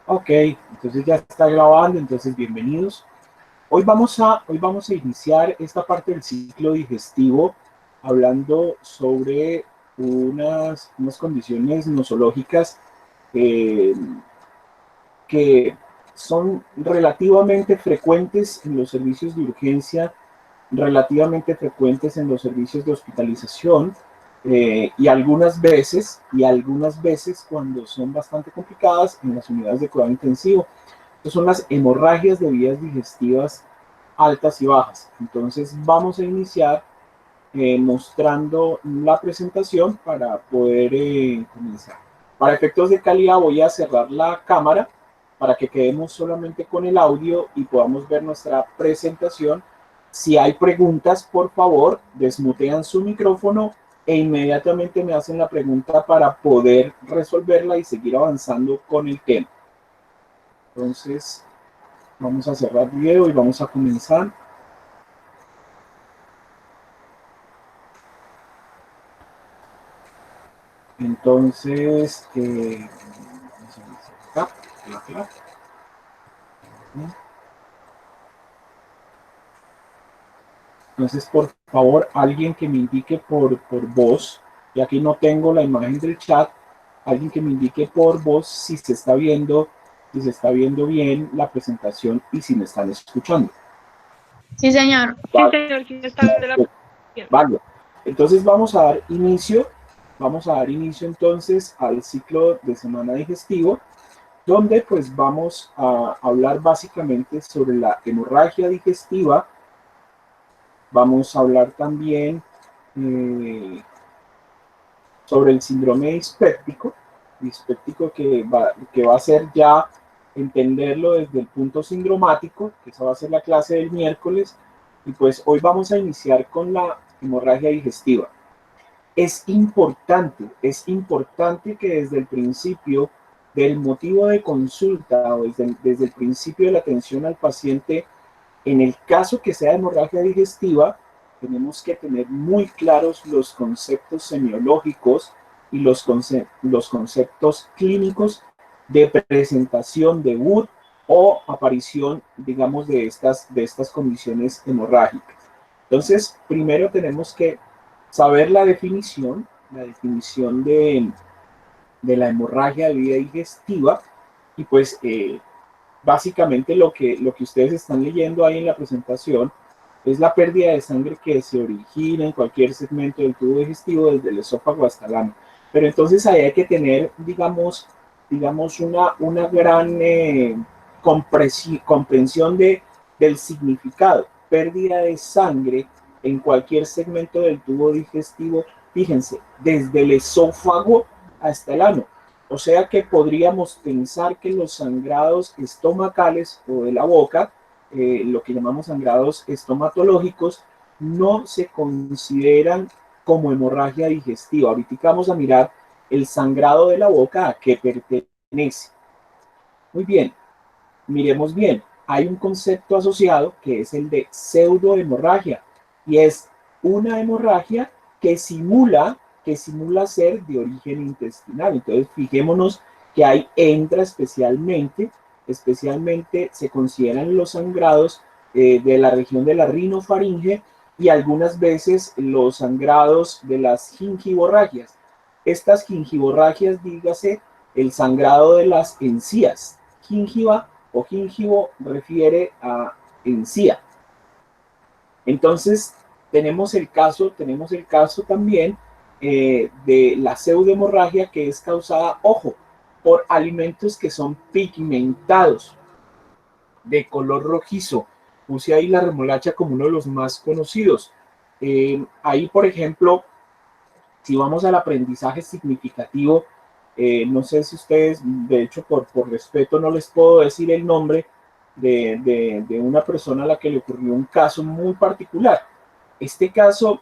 Ok, entonces ya está grabando, entonces bienvenidos. Hoy vamos a iniciar esta parte del ciclo digestivo hablando sobre unas condiciones nosológicas eh, que son relativamente frecuentes en los servicios de urgencia, relativamente frecuentes en los servicios de hospitalización y algunas veces cuando son bastante complicadas en las unidades de cuidado intensivo. Estas son las hemorragias de vías digestivas altas y bajas. Entonces vamos a iniciar mostrando la presentación para poder comenzar. Para efectos de calidad voy a cerrar la cámara para que quedemos solamente con el audio y podamos ver nuestra presentación. Si hay preguntas, por favor, desmutean su micrófono e inmediatamente me hacen la pregunta para poder resolverla y seguir avanzando con el tema. Entonces, vamos a cerrar el video y vamos a comenzar. Entonces, vamos a iniciar acá. Entonces, por favor, alguien que me indique por voz, y aquí no tengo la imagen del chat, alguien que me indique por voz si se está viendo bien la presentación y si me están escuchando. Sí, señor. Vale. Sí, señor, sí está viendo la presentación. Vale. Entonces vamos a dar inicio entonces al ciclo de semana digestivo, donde pues vamos a hablar básicamente sobre la hemorragia digestiva. Vamos a hablar también sobre el síndrome dispéptico que va a ser ya entenderlo desde el punto sindromático, que esa va a ser la clase del miércoles, y pues hoy vamos a iniciar con la hemorragia digestiva. Es importante que desde el principio del motivo de consulta o desde el principio de la atención al paciente, en el caso que sea hemorragia digestiva, tenemos que tener muy claros los conceptos semiológicos y los conceptos clínicos de presentación, debut o aparición, digamos, de estas condiciones hemorrágicas. Entonces, primero tenemos que saber la definición de la hemorragia de vía digestiva y pues básicamente lo que ustedes están leyendo ahí en la presentación es la pérdida de sangre que se origina en cualquier segmento del tubo digestivo desde el esófago hasta el ano. Pero entonces ahí hay que tener, digamos una gran comprensión del significado. Pérdida de sangre en cualquier segmento del tubo digestivo, fíjense, desde el esófago hasta el ano. O sea que podríamos pensar que los sangrados estomacales o de la boca, lo que llamamos sangrados estomatológicos, no se consideran como hemorragia digestiva. Ahorita vamos a mirar el sangrado de la boca a qué pertenece. Muy bien, miremos bien. Hay un concepto asociado que es el de pseudohemorragia y es una hemorragia que simula ser de origen intestinal. Entonces, fijémonos que ahí entra especialmente se consideran los sangrados de la región de la rinofaringe y algunas veces los sangrados de las gingivorragias. Estas gingivorragias, dígase, el sangrado de las encías. Gingiva o gingivo refiere a encía. Entonces, tenemos el caso también de la pseudohemorragia que es causada, ojo, por alimentos que son pigmentados, de color rojizo. Puse ahí la remolacha como uno de los más conocidos. Ahí, por ejemplo, si vamos al aprendizaje significativo, no sé si ustedes, de hecho, por respeto no les puedo decir el nombre de una persona a la que le ocurrió un caso muy particular. Este caso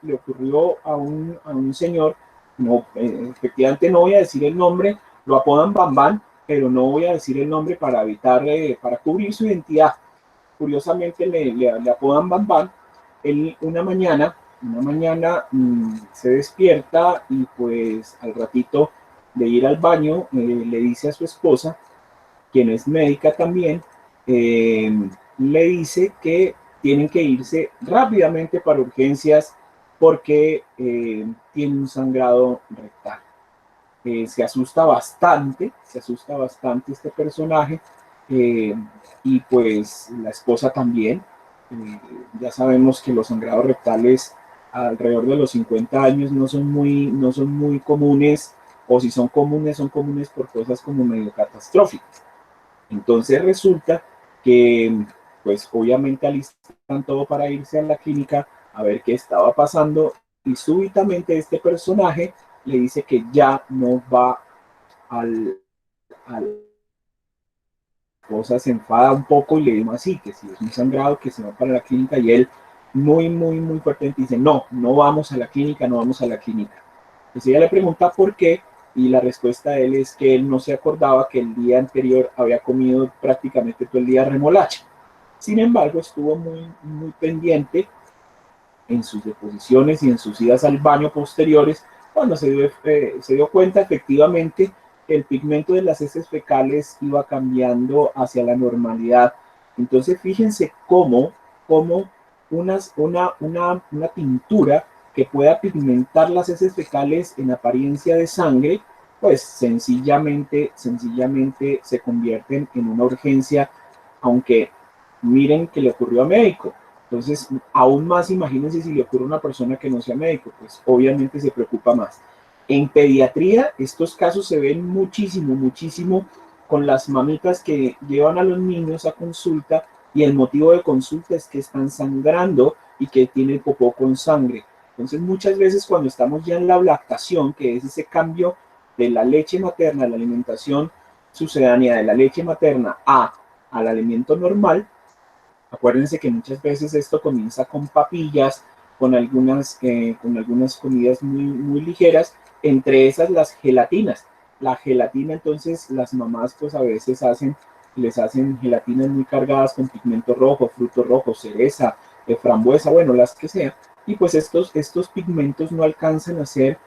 le ocurrió a un señor, no, efectivamente no voy a decir el nombre, lo apodan Bambán, pero no voy a decir el nombre para evitar, para cubrir su identidad. Curiosamente le apodan Bambán. Él una mañana se despierta y pues al ratito de ir al baño le dice a su esposa quien es médica también, le dice que tienen que irse rápidamente para urgencias porque tiene un sangrado rectal. Se asusta bastante este personaje, y pues la esposa también. Ya sabemos que los sangrados rectales alrededor de los 50 años no son muy comunes, o si son comunes por cosas como medio catastróficas. Entonces resulta que, pues obviamente alistan todo para irse a la clínica a ver qué estaba pasando, y súbitamente este personaje le dice que ya no va al esposa se enfada un poco y le dice así, que si es un sangrado que se va para la clínica, y él muy fuertemente dice, no vamos a la clínica, no vamos a la clínica. Entonces ella le pregunta por qué, y la respuesta de él es que él no se acordaba que el día anterior había comido prácticamente todo el día remolacha. Sin embargo, estuvo muy pendiente en sus deposiciones y en sus idas al baño posteriores, cuando se dio cuenta efectivamente que el pigmento de las heces fecales iba cambiando hacia la normalidad. Entonces fíjense cómo una tintura que pueda pigmentar las heces fecales en apariencia de sangre, pues sencillamente se convierten en una urgencia, aunque miren que le ocurrió a médico. Entonces, aún más, imagínense si le ocurre a una persona que no sea médico, pues obviamente se preocupa más. En pediatría, estos casos se ven muchísimo con las mamitas que llevan a los niños a consulta, y el motivo de consulta es que están sangrando y que tienen popó con sangre. Entonces, muchas veces cuando estamos ya en la lactación, que es ese cambio de la leche materna, de la alimentación sucedánea de la leche materna al alimento normal, acuérdense que muchas veces esto comienza con papillas, con algunas comidas muy ligeras, entre esas las gelatinas. La gelatina, entonces, las mamás pues a veces les hacen gelatinas muy cargadas con pigmento rojo, fruto rojo, cereza, frambuesa, bueno, las que sea, y pues estos pigmentos no alcanzan a ser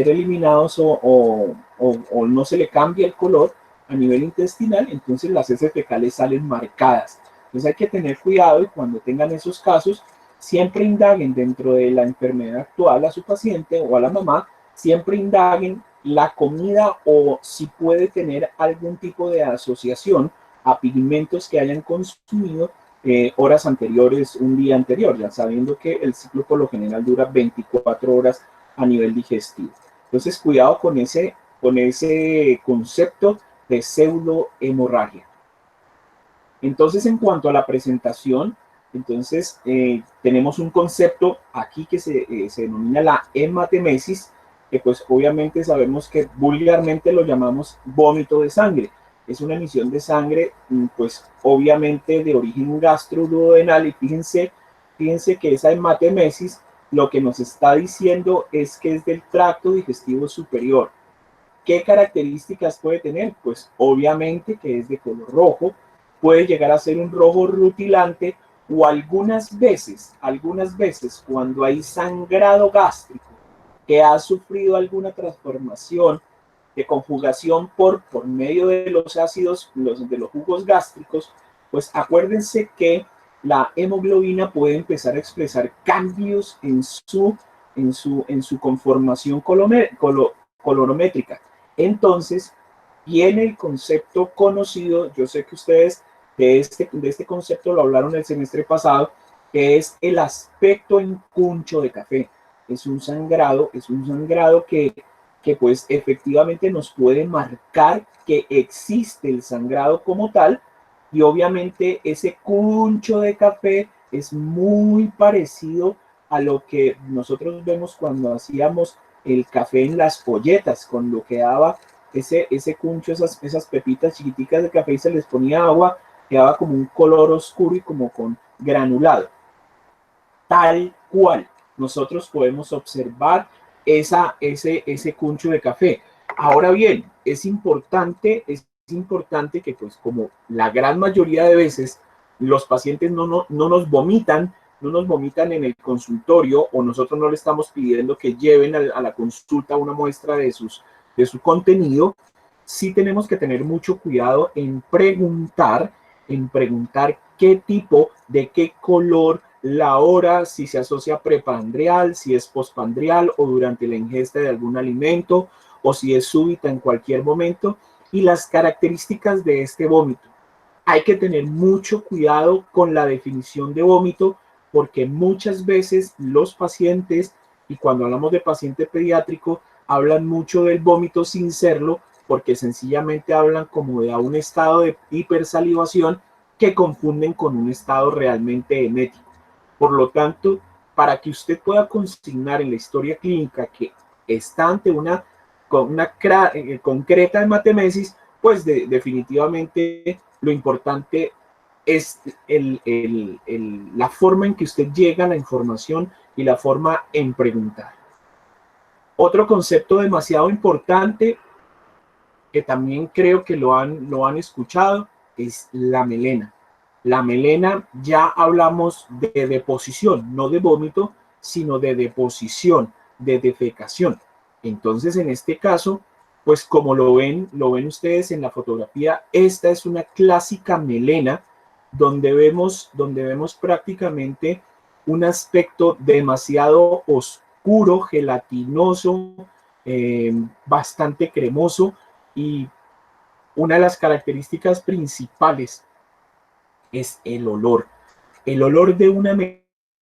eliminados, o no se le cambia el color a nivel intestinal, entonces las heces fecales salen marcadas. Entonces hay que tener cuidado, y cuando tengan esos casos, siempre indaguen dentro de la enfermedad actual a su paciente o a la mamá, siempre indaguen la comida, o si puede tener algún tipo de asociación a pigmentos que hayan consumido horas anteriores, un día anterior, ya sabiendo que el ciclo por lo general dura 24 horas a nivel digestivo. Entonces, cuidado con ese concepto de pseudohemorragia. Entonces, en cuanto a la presentación, entonces tenemos un concepto aquí que se denomina la hematemesis, que pues obviamente sabemos que vulgarmente lo llamamos vómito de sangre. Es una emisión de sangre, pues obviamente de origen gastroduodenal, y fíjense que esa hematemesis lo que nos está diciendo es que es del tracto digestivo superior. ¿Qué características puede tener? Pues obviamente que es de color rojo, puede llegar a ser un rojo rutilante, o algunas veces cuando hay sangrado gástrico que ha sufrido alguna transformación de conjugación por medio de los ácidos, de los jugos gástricos, pues acuérdense que la hemoglobina puede empezar a expresar cambios en su conformación colorométrica. Entonces, viene el concepto conocido, yo sé que ustedes de este concepto lo hablaron el semestre pasado, que es el aspecto en cuncho de café. Es un sangrado que pues efectivamente nos puede marcar que existe el sangrado como tal, y obviamente ese cuncho de café es muy parecido a lo que nosotros vemos cuando hacíamos el café en las polletas, cuando quedaba ese cuncho, esas pepitas chiquiticas de café y se les ponía agua, quedaba como un color oscuro y como con granulado. Tal cual, nosotros podemos observar ese cuncho de café. Ahora bien, es importante que pues como la gran mayoría de veces los pacientes no nos vomitan en el consultorio, o nosotros no le estamos pidiendo que lleven a la consulta una muestra de su contenido, sí tenemos que tener mucho cuidado en preguntar qué tipo, de qué color, la hora, si se asocia prepandrial, si es postpandrial o durante la ingesta de algún alimento, o si es súbita en cualquier momento, y las características de este vómito. Hay que tener mucho cuidado con la definición de vómito, porque muchas veces los pacientes, y cuando hablamos de paciente pediátrico, hablan mucho del vómito sin serlo, porque sencillamente hablan como de un estado de hipersalivación que confunden con un estado realmente emético. Por lo tanto, para que usted pueda consignar en la historia clínica que está ante una concreta hematemesis, pues definitivamente lo importante es la forma en que usted llega a la información y la forma en preguntar. Otro concepto demasiado importante que también creo que lo han escuchado es la melena. La melena, ya hablamos de deposición, no de vómito, sino de deposición, de defecación. Entonces, en este caso, pues como lo ven ustedes en la fotografía, esta es una clásica melena donde vemos prácticamente un aspecto demasiado oscuro, gelatinoso, bastante cremoso, y una de las características principales es el olor. El olor de una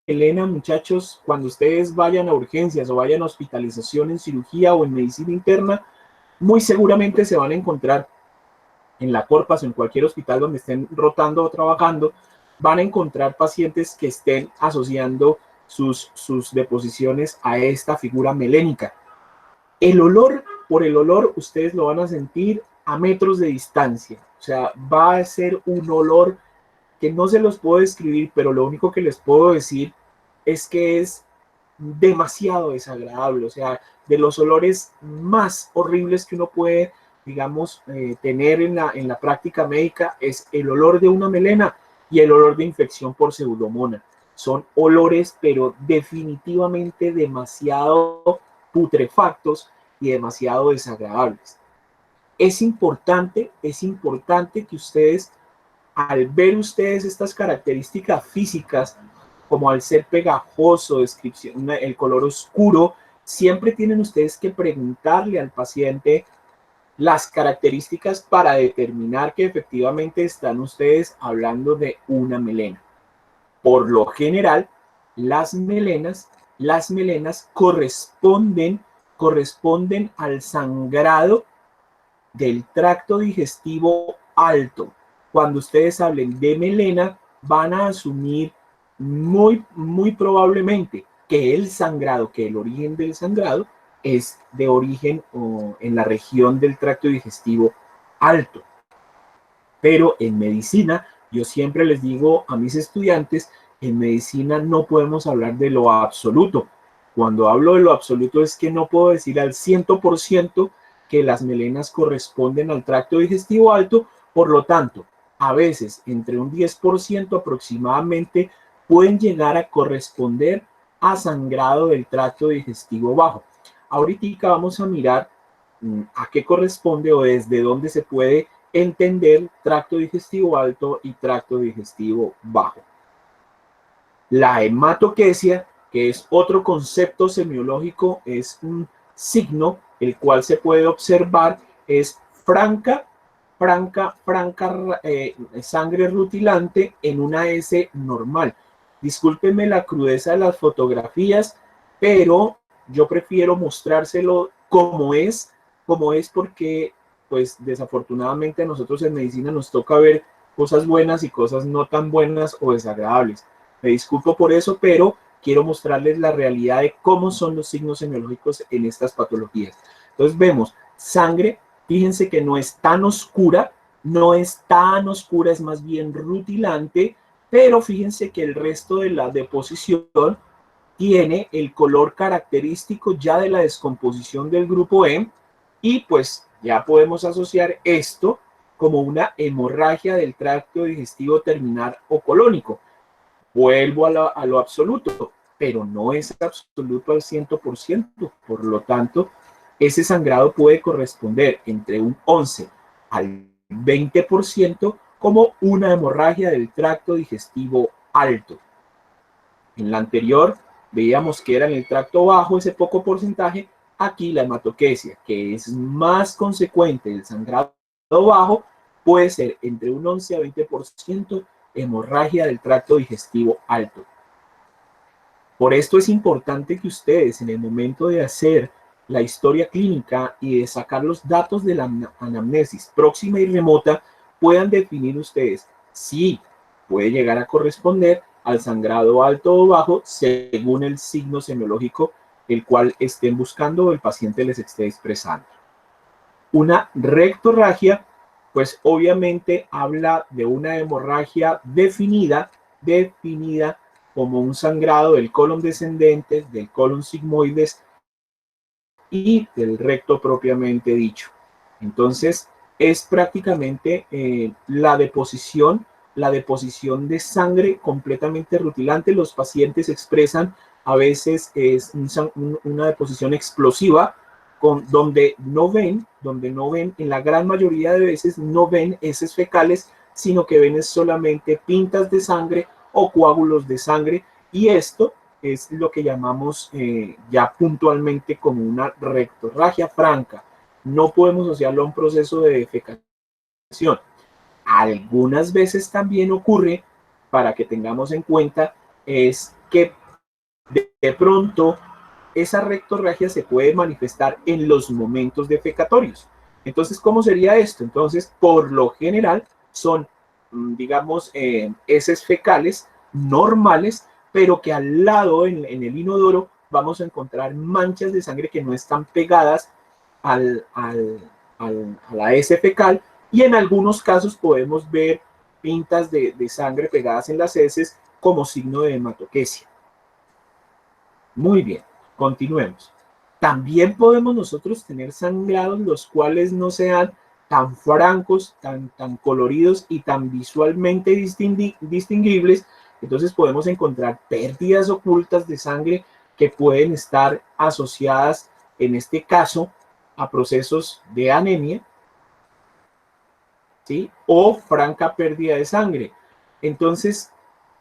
melena, muchachos, cuando ustedes vayan a urgencias o vayan a hospitalización en cirugía o en medicina interna, muy seguramente se van a encontrar en la Corpas o en cualquier hospital donde estén rotando o trabajando, van a encontrar pacientes que estén asociando sus deposiciones a esta figura melénica. Por el olor, ustedes lo van a sentir a metros de distancia. O sea, va a ser un olor que no se los puedo describir, pero lo único que les puedo decir es que es demasiado desagradable. O sea, de los olores más horribles que uno puede, digamos, tener en la práctica médica es el olor de una melena y el olor de infección por pseudomonas. Son olores, pero definitivamente demasiado putrefactos y demasiado desagradables. Es importante que ustedes, al ver ustedes estas características físicas, como al ser pegajoso, descripción, el color oscuro, siempre tienen ustedes que preguntarle al paciente las características para determinar que efectivamente están ustedes hablando de una melena. Por lo general, las melenas corresponden al sangrado del tracto digestivo alto. Cuando ustedes hablen de melena, van a asumir muy probablemente que el origen del sangrado es de origen en la región del tracto digestivo alto. Pero en medicina, yo siempre les digo a mis estudiantes, en medicina no podemos hablar de lo absoluto. Cuando hablo de lo absoluto es que no puedo decir al 100% que las melenas corresponden al tracto digestivo alto, por lo tanto, a veces entre un 10% aproximadamente pueden llegar a corresponder a sangrado del tracto digestivo bajo. Ahorita vamos a mirar a qué corresponde o desde dónde se puede entender tracto digestivo alto y tracto digestivo bajo. La hematoquesia, que es otro concepto semiológico, es un signo el cual se puede observar, es franca sangre rutilante en una S normal. Discúlpenme la crudeza de las fotografías, pero yo prefiero mostrárselo como es porque pues desafortunadamente a nosotros en medicina nos toca ver cosas buenas y cosas no tan buenas o desagradables. Me disculpo por eso, pero quiero mostrarles la realidad de cómo son los signos semiológicos en estas patologías. Entonces vemos sangre, fíjense que no es tan oscura, es más bien rutilante, pero fíjense que el resto de la deposición tiene el color característico ya de la descomposición del grupo E, y pues ya podemos asociar esto como una hemorragia del tracto digestivo terminal o colónico. Vuelvo a lo absoluto, pero no es absoluto al 100%, por lo tanto, ese sangrado puede corresponder entre un 11 al 20% como una hemorragia del tracto digestivo alto. En la anterior veíamos que era en el tracto bajo ese poco porcentaje. Aquí la hematoquesia, que es más consecuente del sangrado bajo, puede ser entre un 11 a 20% hemorragia del tracto digestivo alto. Por esto es importante que ustedes, en el momento de hacer la historia clínica y de sacar los datos de la anamnesis próxima y remota, puedan definir ustedes si puede llegar a corresponder al sangrado alto o bajo según el signo semiológico el cual estén buscando o el paciente les esté expresando. Una rectorragia, pues obviamente habla de una hemorragia definida como un sangrado del colon descendente, del colon sigmoides y del recto propiamente dicho. Entonces, es prácticamente la deposición de sangre completamente rutilante. Los pacientes expresan, a veces es una deposición explosiva, donde no ven, en la gran mayoría de veces no ven heces fecales, sino que ven solamente pintas de sangre o coágulos de sangre, y esto es lo que llamamos ya puntualmente como una rectorragia franca. No podemos asociarlo a un proceso de defecación. Algunas veces también ocurre, para que tengamos en cuenta, es que de pronto esa rectorragia se puede manifestar en los momentos defecatorios. Entonces, ¿cómo sería esto? Entonces, por lo general, son, digamos, heces fecales normales, pero que al lado, en el inodoro, vamos a encontrar manchas de sangre que no están pegadas a la heces fecal, y en algunos casos podemos ver pintas de sangre pegadas en las heces como signo de hematoquesia. Muy bien, continuemos. También podemos nosotros tener sangrados los cuales no sean tan francos, tan coloridos y tan visualmente distinguibles. Entonces podemos encontrar pérdidas ocultas de sangre que pueden estar asociadas, en este caso, a procesos de anemia, ¿sí? O franca pérdida de sangre. Entonces,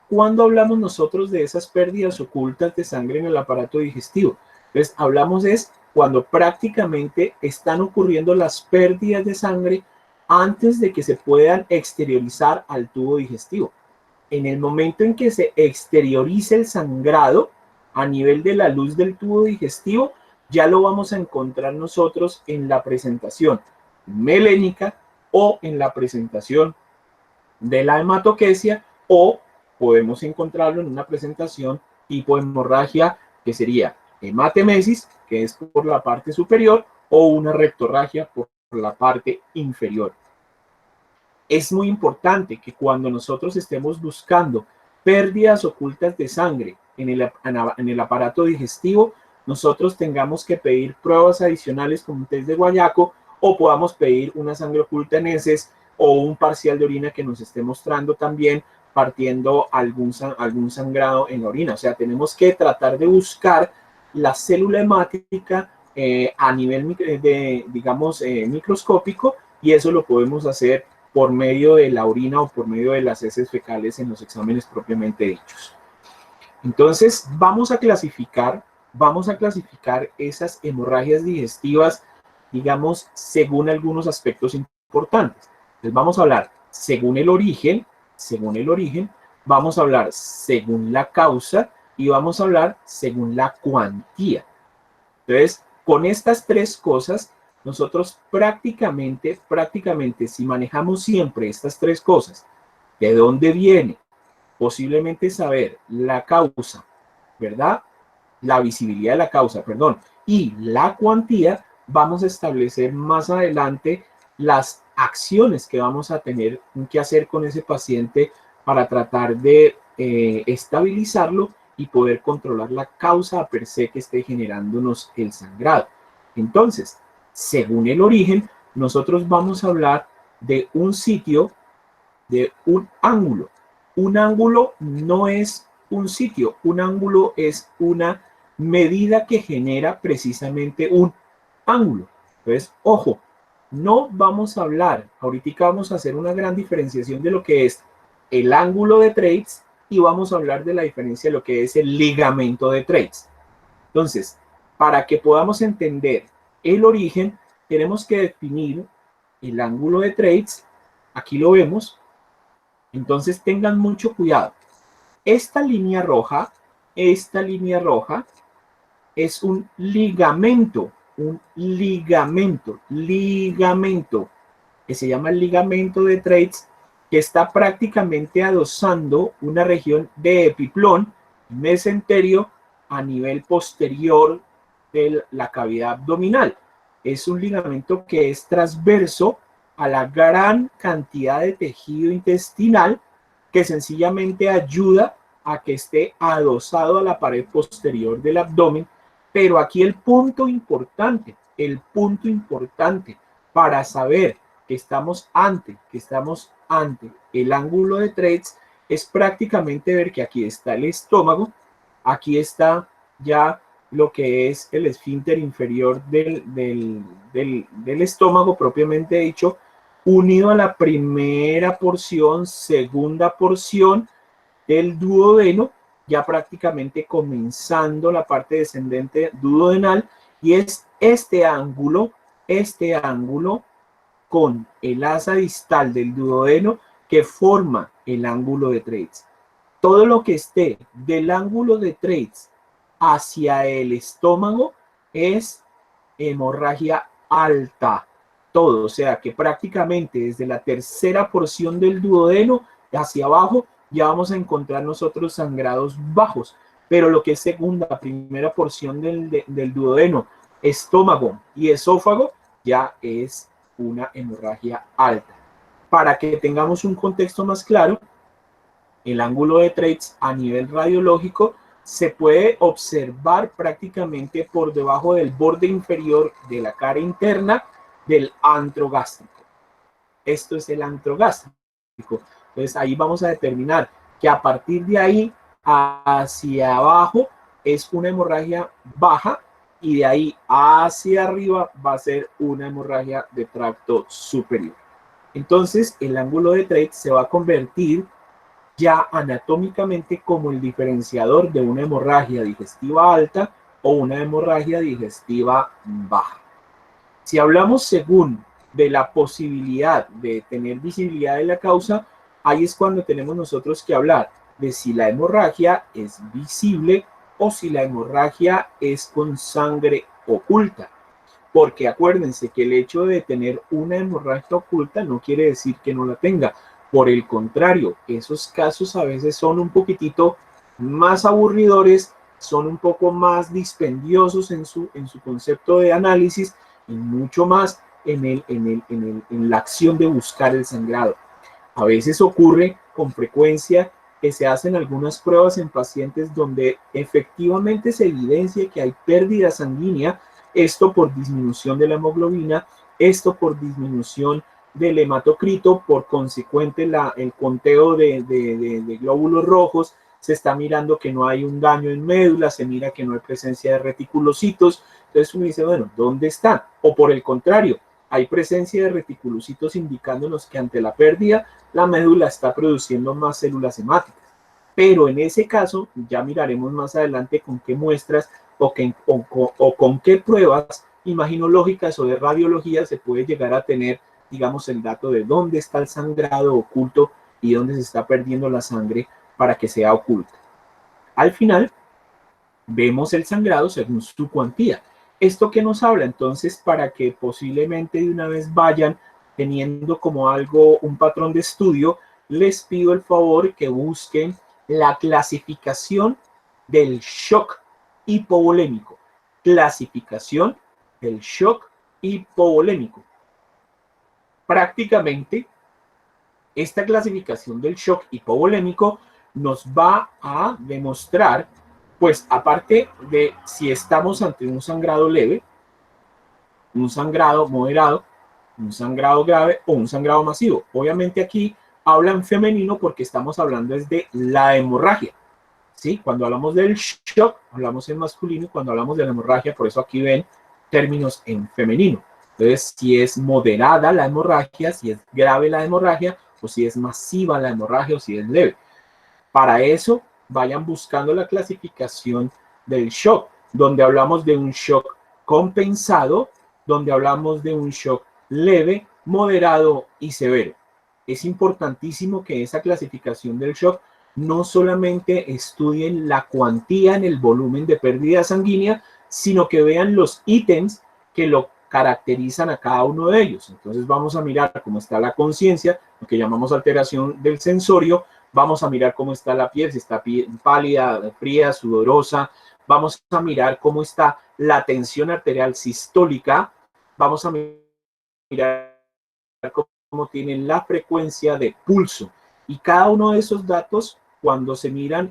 ¿cuándo hablamos nosotros de esas pérdidas ocultas de sangre en el aparato digestivo? Entonces, hablamos es cuando prácticamente están ocurriendo las pérdidas de sangre antes de que se puedan exteriorizar al tubo digestivo. En el momento en que se exteriorice el sangrado a nivel de la luz del tubo digestivo, ya lo vamos a encontrar nosotros en la presentación melénica o en la presentación de la hematoquesia, o podemos encontrarlo en una presentación tipo hemorragia, que sería hematemesis, que es por la parte superior, o una rectorragia por la parte inferior. Es muy importante que cuando nosotros estemos buscando pérdidas ocultas de sangre en el aparato digestivo, nosotros tengamos que pedir pruebas adicionales como un test de guayaco, o podamos pedir una sangre oculta en heces o un parcial de orina que nos esté mostrando también partiendo algún sangrado en la orina. O sea, tenemos que tratar de buscar la célula hemática a nivel digamos, microscópico, y eso lo podemos hacer por medio de la orina o por medio de las heces fecales en los exámenes propiamente dichos. Entonces, vamos a clasificar esas hemorragias digestivas, digamos, según algunos aspectos importantes. Entonces, vamos a hablar según el origen, vamos a hablar según la causa y vamos a hablar según la cuantía. Entonces, con estas tres cosas, nosotros prácticamente, si manejamos siempre estas tres cosas, de dónde viene, posiblemente saber la causa, ¿verdad? La visibilidad de la causa, perdón, y la cuantía, vamos a establecer más adelante las acciones que vamos a tener que hacer con ese paciente para tratar de estabilizarlo y poder controlar la causa per se que esté generándonos el sangrado. Entonces, según el origen, nosotros vamos a hablar de un sitio, de un ángulo. Un ángulo no es un sitio, un ángulo es una medida que genera precisamente un ángulo. Entonces, ojo, no vamos a hablar, ahorita vamos a hacer una gran diferenciación de lo que es el ángulo de Treitz y vamos a hablar de la diferencia de lo que es el ligamento de Treitz. Entonces, para que podamos entender el origen, tenemos que definir el ángulo de Treitz. Aquí lo vemos. Entonces, tengan mucho cuidado. Esta línea roja es un ligamento, que se llama el ligamento de Treitz, que está prácticamente adosando una región de epiplón, mesenterio, a nivel posterior de la cavidad abdominal. Es un ligamento que es transverso a la gran cantidad de tejido intestinal que sencillamente ayuda a que esté adosado a la pared posterior del abdomen. Pero aquí el punto importante para saber que estamos ante el ángulo de Treitz es prácticamente ver que aquí está el estómago, aquí está ya lo que es el esfínter inferior del estómago propiamente dicho, unido a la primera porción, segunda porción del duodeno, ya prácticamente comenzando la parte descendente duodenal, y es este ángulo con el asa distal del duodeno que forma el ángulo de Treitz. Todo lo que esté del ángulo de Treitz hacia el estómago es hemorragia alta. Todo, o sea que prácticamente desde la tercera porción del duodeno hacia abajo ya vamos a encontrar nosotros sangrados bajos, pero lo que es segunda, primera porción del duodeno, estómago y esófago ya es una hemorragia alta. Para que tengamos un contexto más claro, el ángulo de Treitz a nivel radiológico se puede observar prácticamente por debajo del borde inferior de la cara interna del antro gástrico. Esto es el antro gástrico. Entonces ahí vamos a determinar que a partir de ahí hacia abajo es una hemorragia baja y de ahí hacia arriba va a ser una hemorragia de tracto superior. Entonces el ángulo de Treitz se va a convertir ya anatómicamente como el diferenciador de una hemorragia digestiva alta o una hemorragia digestiva baja. Si hablamos según de la posibilidad de tener visibilidad de la causa, ahí es cuando tenemos nosotros que hablar de si la hemorragia es visible o si la hemorragia es con sangre oculta. Porque acuérdense que el hecho de tener una hemorragia oculta no quiere decir que no la tenga. Por el contrario, esos casos a veces son un poquitito más aburridores, son un poco más dispendiosos en su concepto de análisis y mucho más en la acción de buscar el sangrado. A veces ocurre con frecuencia que se hacen algunas pruebas en pacientes donde efectivamente se evidencia que hay pérdida sanguínea, esto por disminución de la hemoglobina, esto por disminución del hematocrito, por consecuente el conteo de glóbulos rojos, se está mirando que no hay un daño en médula, se mira que no hay presencia de reticulocitos, entonces uno dice, bueno, ¿dónde están? O por el contrario, hay presencia de reticulocitos indicándonos que ante la pérdida la médula está produciendo más células hemáticas. Pero en ese caso, ya miraremos más adelante con qué muestras o con qué pruebas imaginológicas o de radiología se puede llegar a tener, digamos, el dato de dónde está el sangrado oculto y dónde se está perdiendo la sangre para que sea oculta. Al final, vemos el sangrado según su cuantía. ¿Esto qué nos habla? Entonces, para que posiblemente de una vez vayan teniendo como algo, un patrón de estudio, les pido el favor que busquen la clasificación del shock hipovolémico. Clasificación del shock hipovolémico. Prácticamente, esta clasificación del shock hipovolémico nos va a demostrar, pues aparte de si estamos ante un sangrado leve, un sangrado moderado, un sangrado grave o un sangrado masivo. Obviamente aquí hablan femenino porque estamos hablando desde la hemorragia. ¿Sí? Cuando hablamos del shock, hablamos en masculino, y cuando hablamos de la hemorragia, por eso aquí ven términos en femenino. Entonces, si es moderada la hemorragia, si es grave la hemorragia, o si es masiva la hemorragia, o si es leve. Para eso, vayan buscando la clasificación del shock, donde hablamos de un shock compensado, donde hablamos de un shock leve, moderado y severo. Es importantísimo que esa clasificación del shock no solamente estudien la cuantía en el volumen de pérdida sanguínea, sino que vean los ítems que lo caracterizan a cada uno de ellos. Entonces vamos a mirar cómo está la conciencia, lo que llamamos alteración del sensorio, vamos a mirar cómo está la piel, si está pálida, fría, sudorosa, vamos a mirar cómo está la tensión arterial sistólica, vamos a mirar cómo tienen la frecuencia de pulso. Y cada uno de esos datos, cuando se miran,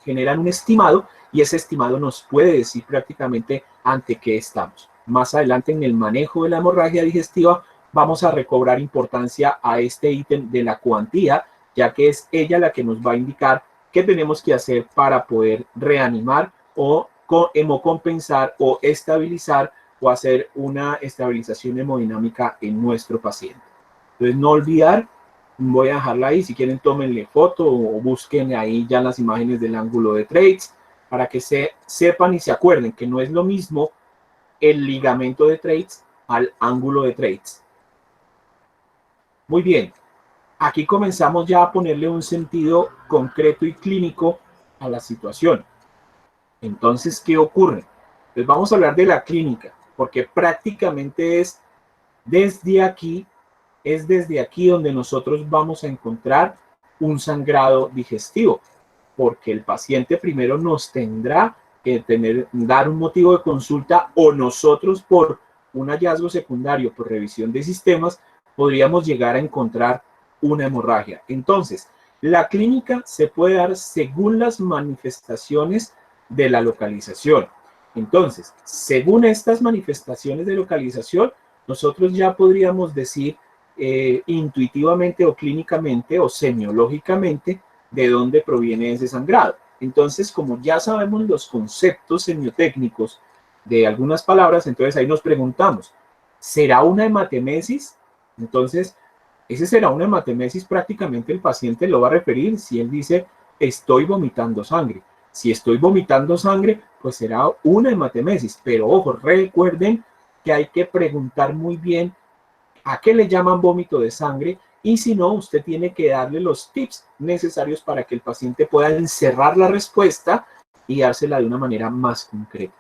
generan un estimado, y ese estimado nos puede decir prácticamente ante qué estamos. Más adelante, en el manejo de la hemorragia digestiva, vamos a recobrar importancia a este ítem de la cuantía, ya que es ella la que nos va a indicar qué tenemos que hacer para poder reanimar o hemocompensar o estabilizar o hacer una estabilización hemodinámica en nuestro paciente. Entonces, no olvidar, voy a dejarla ahí, si quieren tómenle foto o busquen ahí ya las imágenes del ángulo de Treitz para que sepan y se acuerden que no es lo mismo el ligamento de Treitz al ángulo de Treitz. Muy bien, aquí comenzamos ya a ponerle un sentido concreto y clínico a la situación. Entonces, ¿qué ocurre? Pues vamos a hablar de la clínica, porque prácticamente es desde aquí donde nosotros vamos a encontrar un sangrado digestivo, porque el paciente primero nos tendrá que dar un motivo de consulta, o nosotros por un hallazgo secundario, por revisión de sistemas, podríamos llegar a encontrar una hemorragia. Entonces, la clínica se puede dar según las manifestaciones de la localización. Entonces, según estas manifestaciones de localización, nosotros ya podríamos decir intuitivamente o clínicamente o semiológicamente de dónde proviene ese sangrado. Entonces, como ya sabemos los conceptos semiotécnicos de algunas palabras, entonces ahí nos preguntamos, ¿será una hematemesis? Entonces, ese será una hematemesis, prácticamente el paciente lo va a referir si él dice, estoy vomitando sangre. Si estoy vomitando sangre, pues será una hematemesis. Pero ojo, recuerden que hay que preguntar muy bien a qué le llaman vómito de sangre, y si no, usted tiene que darle los tips necesarios para que el paciente pueda encerrar la respuesta y dársela de una manera más concreta.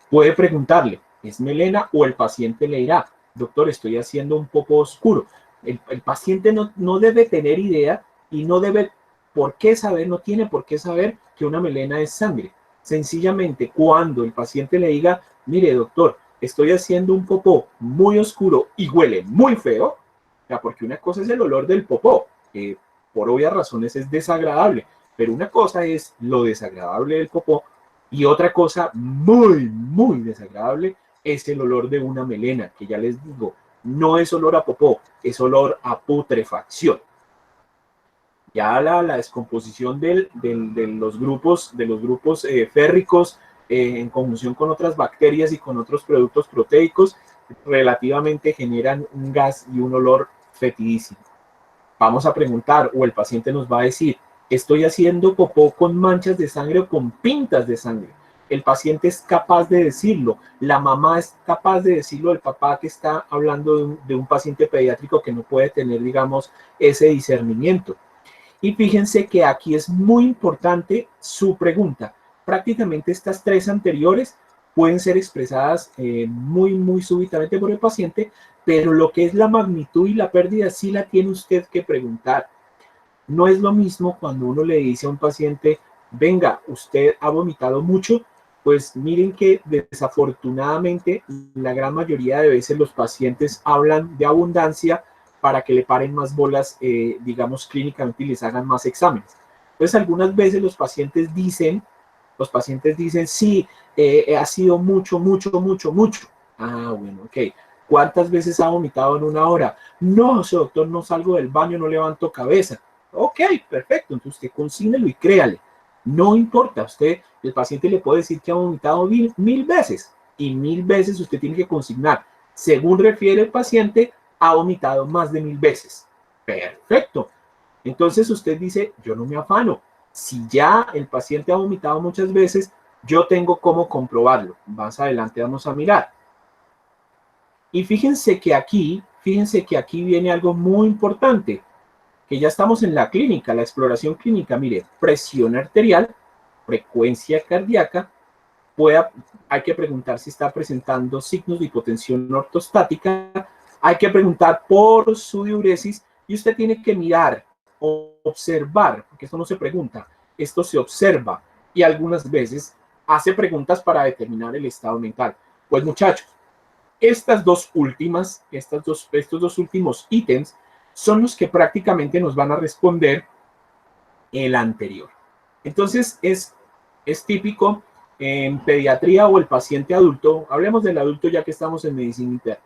Puede preguntarle, ¿es melena? O el paciente le dirá, doctor, estoy haciendo un popó oscuro. El paciente no debe tener idea y no tiene por qué saber que una melena es sangre. Sencillamente, cuando el paciente le diga, mire, doctor, estoy haciendo un popó muy oscuro y huele muy feo, porque una cosa es el olor del popó, que por obvias razones es desagradable, pero una cosa es lo desagradable del popó y otra cosa muy, muy desagradable es el olor de una melena, que ya les digo, no es olor a popó, es olor a putrefacción. Ya la descomposición de los grupos férricos en conjunción con otras bacterias y con otros productos proteicos relativamente generan un gas y un olor fetidísimo. Vamos a preguntar, o el paciente nos va a decir, estoy haciendo popó con manchas de sangre o con pintas de sangre. El paciente es capaz de decirlo, la mamá es capaz de decirlo, el papá que está hablando de un paciente pediátrico que no puede tener, digamos, ese discernimiento. Y fíjense que aquí es muy importante su pregunta. Prácticamente estas tres anteriores pueden ser expresadas muy, muy súbitamente por el paciente, pero lo que es la magnitud y la pérdida sí la tiene usted que preguntar. No es lo mismo cuando uno le dice a un paciente, venga, usted ha vomitado mucho, pues miren que desafortunadamente la gran mayoría de veces los pacientes hablan de abundancia para que le paren más bolas, digamos, clínicamente y les hagan más exámenes. Entonces, algunas veces los pacientes dicen, sí, ha sido mucho, mucho, mucho, mucho. Ah, bueno, ok. ¿Cuántas veces ha vomitado en una hora? No, doctor, no salgo del baño, no levanto cabeza. Ok, perfecto. Entonces usted consígnelo y créale. No importa, el paciente le puede decir que ha vomitado mil veces y 1000 veces usted tiene que consignar. Según refiere el paciente, ha vomitado más de 1000 veces. Perfecto. Entonces usted dice, yo no me afano. Si ya el paciente ha vomitado muchas veces, yo tengo cómo comprobarlo. Más adelante vamos a mirar. Y fíjense que aquí viene algo muy importante, que ya estamos en la clínica, la exploración clínica. Mire, presión arterial, frecuencia cardíaca, hay que preguntar si está presentando signos de hipotensión ortostática, hay que preguntar por su diuresis y usted tiene que mirar o observar, porque esto no se pregunta, esto se observa y algunas veces hace preguntas para determinar el estado mental. Pues muchachos, estos dos últimos ítems son los que prácticamente nos van a responder el anterior. Entonces es típico en pediatría o el paciente adulto, hablemos del adulto ya que estamos en medicina interna,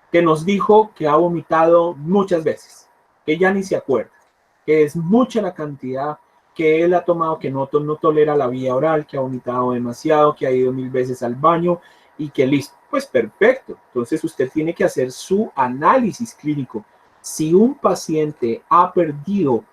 que nos dijo que ha vomitado muchas veces, que ya ni se acuerda, que es mucha la cantidad que él ha tomado, que no tolera la vía oral, que ha vomitado demasiado, que ha ido 1000 veces al baño y que listo. Pues perfecto. Entonces usted tiene que hacer su análisis clínico. Si un paciente ha perdido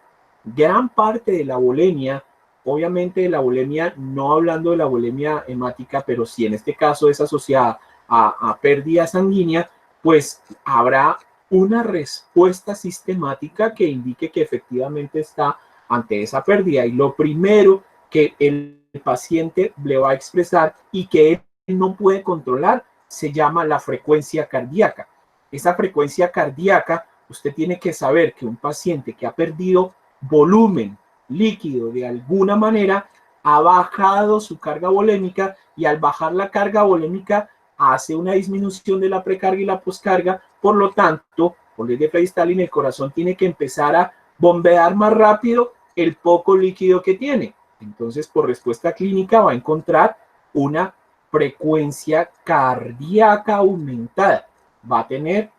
gran parte de la bulimia, obviamente la bulimia, no hablando de la bulimia hemática, pero si en este caso es asociada a pérdida sanguínea, pues habrá una respuesta sistemática que indique que efectivamente está ante esa pérdida. Y lo primero que el paciente le va a expresar y que él no puede controlar se llama la frecuencia cardíaca. Esa frecuencia cardíaca, usted tiene que saber que un paciente que ha perdido volumen líquido de alguna manera ha bajado su carga volémica y al bajar la carga volémica hace una disminución de la precarga y la poscarga, por lo tanto, por ley de Freestyle, el corazón tiene que empezar a bombear más rápido el poco líquido que tiene. Entonces, por respuesta clínica va a encontrar una frecuencia cardíaca aumentada, va a tener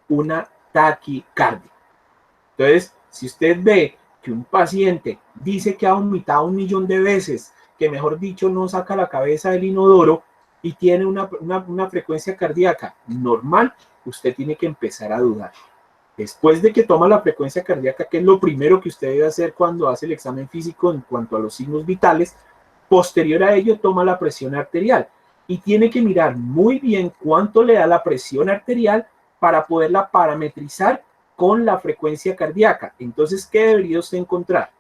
una taquicardia. Entonces, si usted ve que un paciente dice que ha vomitado 1.000.000 de veces, que mejor dicho no saca la cabeza del inodoro y tiene una frecuencia cardíaca normal, usted tiene que empezar a dudar. Después de que toma la frecuencia cardíaca, que es lo primero que usted debe hacer cuando hace el examen físico en cuanto a los signos vitales, posterior a ello toma la presión arterial y tiene que mirar muy bien cuánto le da la presión arterial para poderla parametrizar con la frecuencia cardíaca. Entonces, ¿qué debería usted encontrar?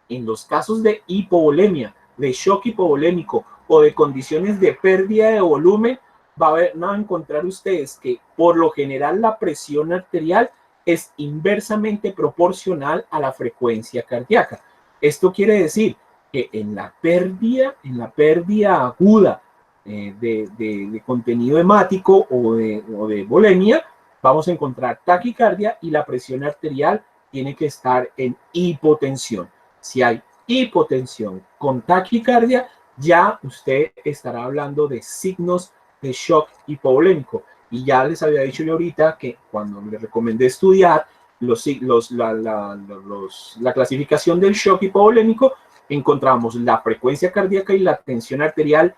En los casos de hipovolemia, de shock hipovolémico o de condiciones de pérdida de volumen, van a encontrar ustedes que por lo general la presión arterial es inversamente proporcional a la frecuencia cardíaca. Esto quiere decir que en la pérdida aguda de contenido hemático o de volemia, vamos a encontrar taquicardia y la presión arterial tiene que estar en hipotensión. Si hay hipotensión con taquicardia, ya usted estará hablando de signos de shock hipovolémico. Y ya les había dicho yo ahorita que cuando les recomendé estudiar la clasificación del shock hipovolémico, encontramos la frecuencia cardíaca y la tensión arterial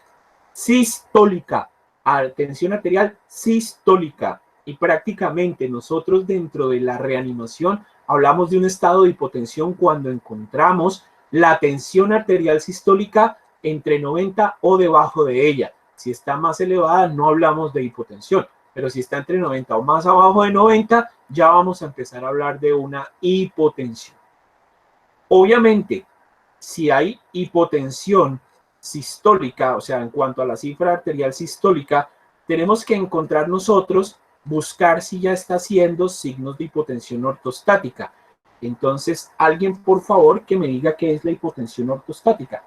sistólica. Tensión arterial sistólica. Y prácticamente nosotros dentro de la reanimación hablamos de un estado de hipotensión cuando encontramos la tensión arterial sistólica entre 90 o debajo de ella. Si está más elevada, no hablamos de hipotensión, pero si está entre 90 o más abajo de 90, ya vamos a empezar a hablar de una hipotensión. Obviamente, si hay hipotensión sistólica, o sea, en cuanto a la cifra arterial sistólica, tenemos que encontrar nosotros, buscar si ya está haciendo signos de hipotensión ortostática. Entonces, alguien, por favor, que me diga qué es la hipotensión ortostática.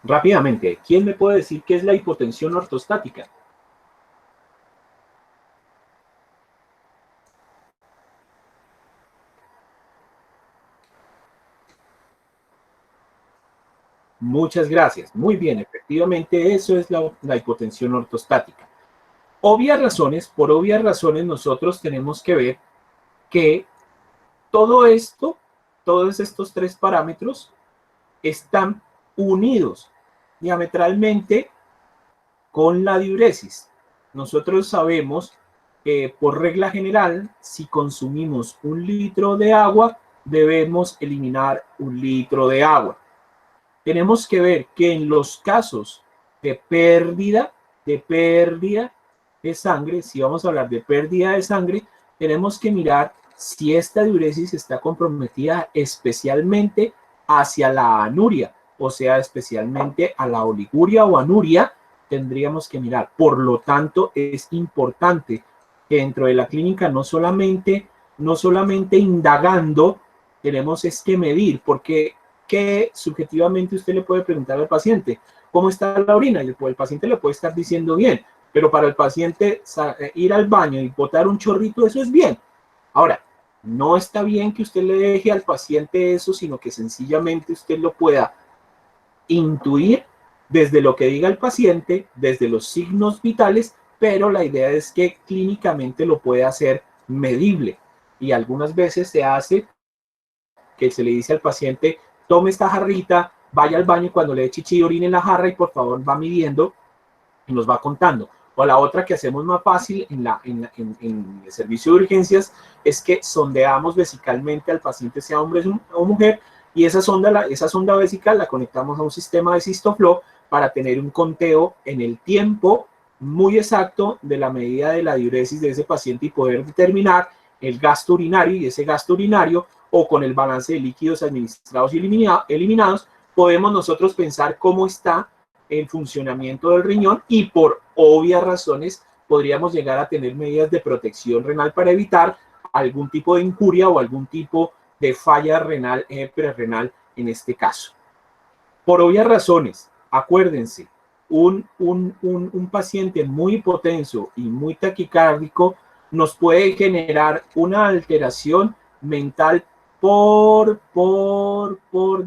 Rápidamente, ¿quién me puede decir qué es la hipotensión ortostática? Muchas gracias. Muy bien, efectivamente eso es la hipotensión ortostática. Por obvias razones nosotros tenemos que ver que todo esto, todos estos tres parámetros están unidos diametralmente con la diuresis. Nosotros sabemos que por regla general, si consumimos 1 litro de agua, debemos eliminar 1 litro de agua. Tenemos que ver que en los casos de pérdida de sangre, si vamos a hablar de pérdida de sangre, tenemos que mirar si esta diuresis está comprometida especialmente hacia la anuria, o sea, especialmente a la oliguria o anuria, tendríamos que mirar. Por lo tanto, es importante que dentro de la clínica no solamente indagando, tenemos es que medir, porque que subjetivamente usted le puede preguntar al paciente, ¿cómo está la orina? Y el paciente le puede estar diciendo bien, pero para el paciente ir al baño y botar un chorrito, eso es bien. Ahora, no está bien que usted le deje al paciente eso, sino que sencillamente usted lo pueda intuir desde lo que diga el paciente, desde los signos vitales, pero la idea es que clínicamente lo pueda hacer medible. Y algunas veces se hace que se le dice al paciente, tome esta jarrita, vaya al baño y cuando le dé chichi orine en la jarra y por favor va midiendo y nos va contando. O la otra que hacemos más fácil en el servicio de urgencias es que sondeamos vesicalmente al paciente, sea hombre o mujer, y esa sonda vesical la conectamos a un sistema de Cistoflow para tener un conteo en el tiempo muy exacto de la medida de la diuresis de ese paciente y poder determinar el gasto urinario, y ese gasto urinario o con el balance de líquidos administrados y eliminados, podemos nosotros pensar cómo está el funcionamiento del riñón y por obvias razones podríamos llegar a tener medidas de protección renal para evitar algún tipo de incuria o algún tipo de falla renal, prerrenal en este caso. Por obvias razones, acuérdense, un paciente muy hipotenso y muy taquicárdico nos puede generar una alteración mental por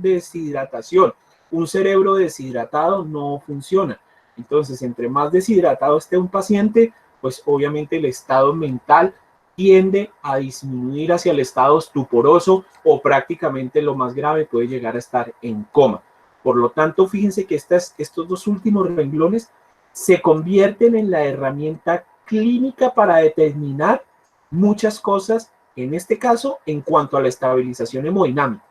deshidratación. Un cerebro deshidratado no funciona. Entonces, entre más deshidratado esté un paciente, pues obviamente el estado mental tiende a disminuir hacia el estado estuporoso o prácticamente lo más grave puede llegar a estar en coma. Por lo tanto, fíjense que estos dos últimos renglones se convierten en la herramienta clínica para determinar muchas cosas, en este caso, en cuanto a la estabilización hemodinámica.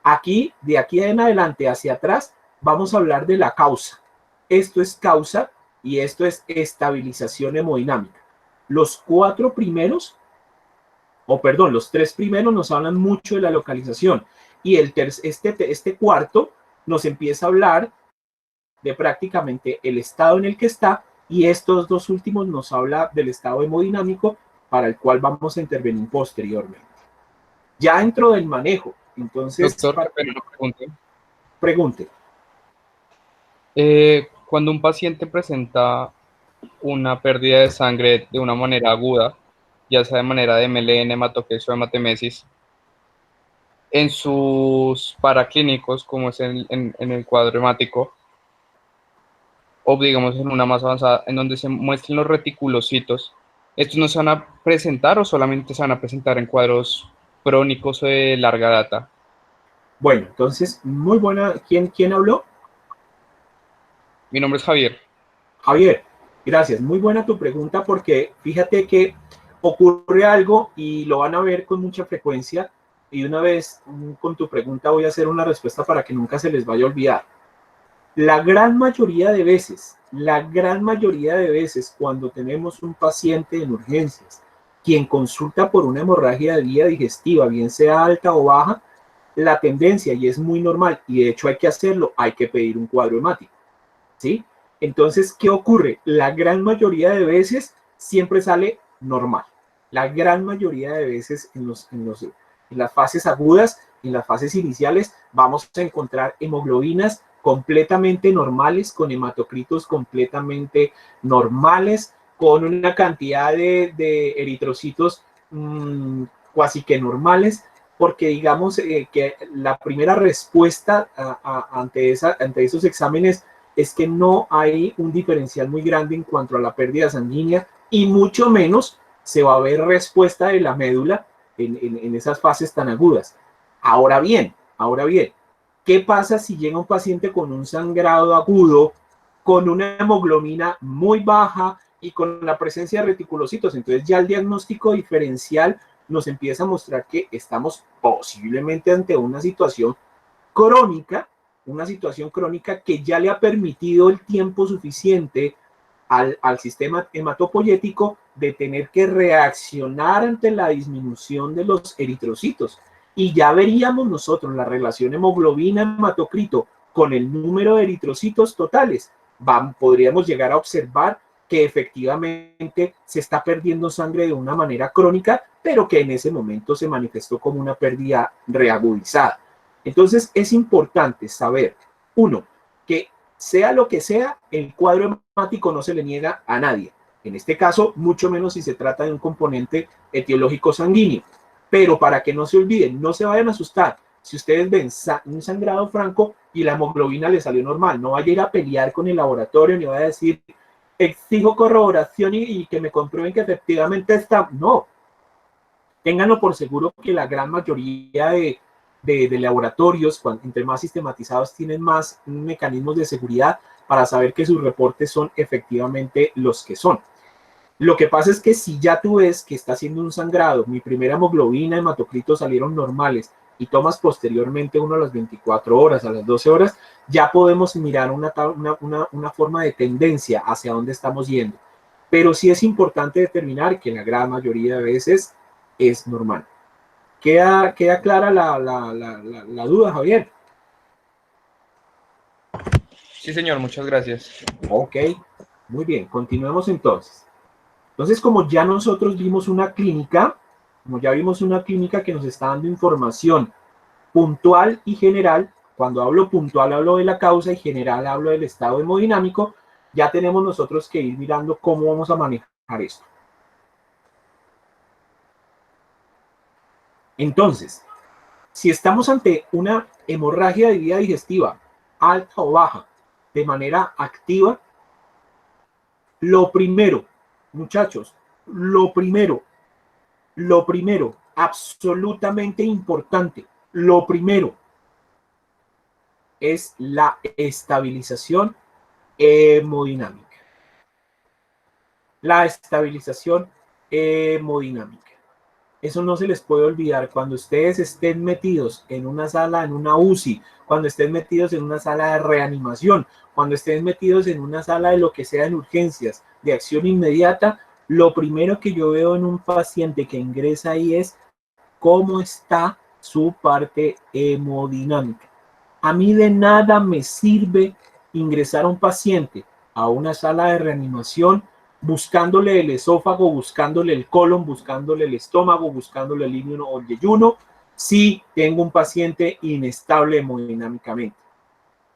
Aquí, de aquí en adelante hacia atrás, vamos a hablar de la causa. Esto es causa y esto es estabilización hemodinámica. Los tres primeros nos hablan mucho de la localización y este cuarto nos empieza a hablar de prácticamente el estado en el que está, y estos dos últimos nos habla del estado hemodinámico para el cual vamos a intervenir posteriormente. Ya dentro del manejo, entonces... Doctor, pregunte. Cuando un paciente presenta una pérdida de sangre de una manera aguda, ya sea de manera de MLN, hematoquesia o hematemesis, en sus paraclínicos, como es en el cuadro hemático, o digamos en una más avanzada, en donde se muestren los reticulocitos, ¿estos no se van a presentar o solamente se van a presentar en cuadros crónicos o de larga data? Bueno, entonces, muy buena. ¿Quién habló? Mi nombre es Javier. Javier, gracias. Muy buena tu pregunta, porque fíjate que ocurre algo y lo van a ver con mucha frecuencia, y una vez con tu pregunta voy a hacer una respuesta para que nunca se les vaya a olvidar. La gran mayoría de veces, cuando tenemos un paciente en urgencias, quien consulta por una hemorragia de vía digestiva, bien sea alta o baja, la tendencia, y es muy normal, y de hecho hay que hacerlo, hay que pedir un cuadro hemático, ¿sí? Entonces, ¿qué ocurre? La gran mayoría de veces siempre sale normal. La gran mayoría de veces en las fases agudas, en las fases iniciales, vamos a encontrar hemoglobinas completamente normales, con hematocritos completamente normales, con una cantidad de eritrocitos casi que normales, porque digamos que la primera respuesta ante esos exámenes es que no hay un diferencial muy grande en cuanto a la pérdida sanguínea, y mucho menos se va a ver respuesta de la médula en esas fases tan agudas. Ahora bien, ¿Qué pasa si llega un paciente con un sangrado agudo, con una hemoglobina muy baja y con la presencia de reticulocitos? Entonces ya el diagnóstico diferencial nos empieza a mostrar que estamos posiblemente ante una situación crónica que ya le ha permitido el tiempo suficiente al sistema hematopoyético de tener que reaccionar ante la disminución de los eritrocitos. Y ya veríamos nosotros la relación hemoglobina-hematocrito con el número de eritrocitos totales. Podríamos llegar a observar que efectivamente se está perdiendo sangre de una manera crónica, pero que en ese momento se manifestó como una pérdida reagudizada. Entonces es importante saber, uno, que sea lo que sea, el cuadro hemático no se le niega a nadie. En este caso, mucho menos si se trata de un componente etiológico sanguíneo. Pero para que no se olviden, no se vayan a asustar. Si ustedes ven un sangrado franco y la hemoglobina le salió normal, no vaya a ir a pelear con el laboratorio ni vaya a decir, exijo corroboración y que me comprueben que efectivamente está. No. Ténganlo por seguro que la gran mayoría de laboratorios, entre más sistematizados, tienen más mecanismos de seguridad para saber que sus reportes son efectivamente los que son. Lo que pasa es que si ya tú ves que está haciendo un sangrado, mi primera hemoglobina, hematocrito salieron normales y tomas posteriormente uno a las 24 horas, a las 12 horas, ya podemos mirar una forma de tendencia hacia dónde estamos yendo. Pero sí es importante determinar que la gran mayoría de veces es normal. ¿Queda clara la duda, Javier? Sí, señor, muchas gracias. Ok, muy bien, continuemos entonces. Entonces, como ya nosotros vimos una clínica, que nos está dando información puntual y general, cuando hablo puntual hablo de la causa y general hablo del estado hemodinámico, ya tenemos nosotros que ir mirando cómo vamos a manejar esto. Entonces, si estamos ante una hemorragia de vía digestiva alta o baja de manera activa, lo primero, muchachos, lo primero, absolutamente importante, lo primero es la estabilización hemodinámica. La estabilización hemodinámica. Eso no se les puede olvidar cuando ustedes estén metidos en una sala, en una UCI, cuando estén metidos en una sala de reanimación, cuando estén metidos en una sala de lo que sea en urgencias, de acción inmediata, lo primero que yo veo en un paciente que ingresa ahí es cómo está su parte hemodinámica. A mí de nada me sirve ingresar a un paciente a una sala de reanimación buscándole el esófago, buscándole el colon, buscándole el estómago, buscándole el ilion o el yeyuno, si tengo un paciente inestable hemodinámicamente.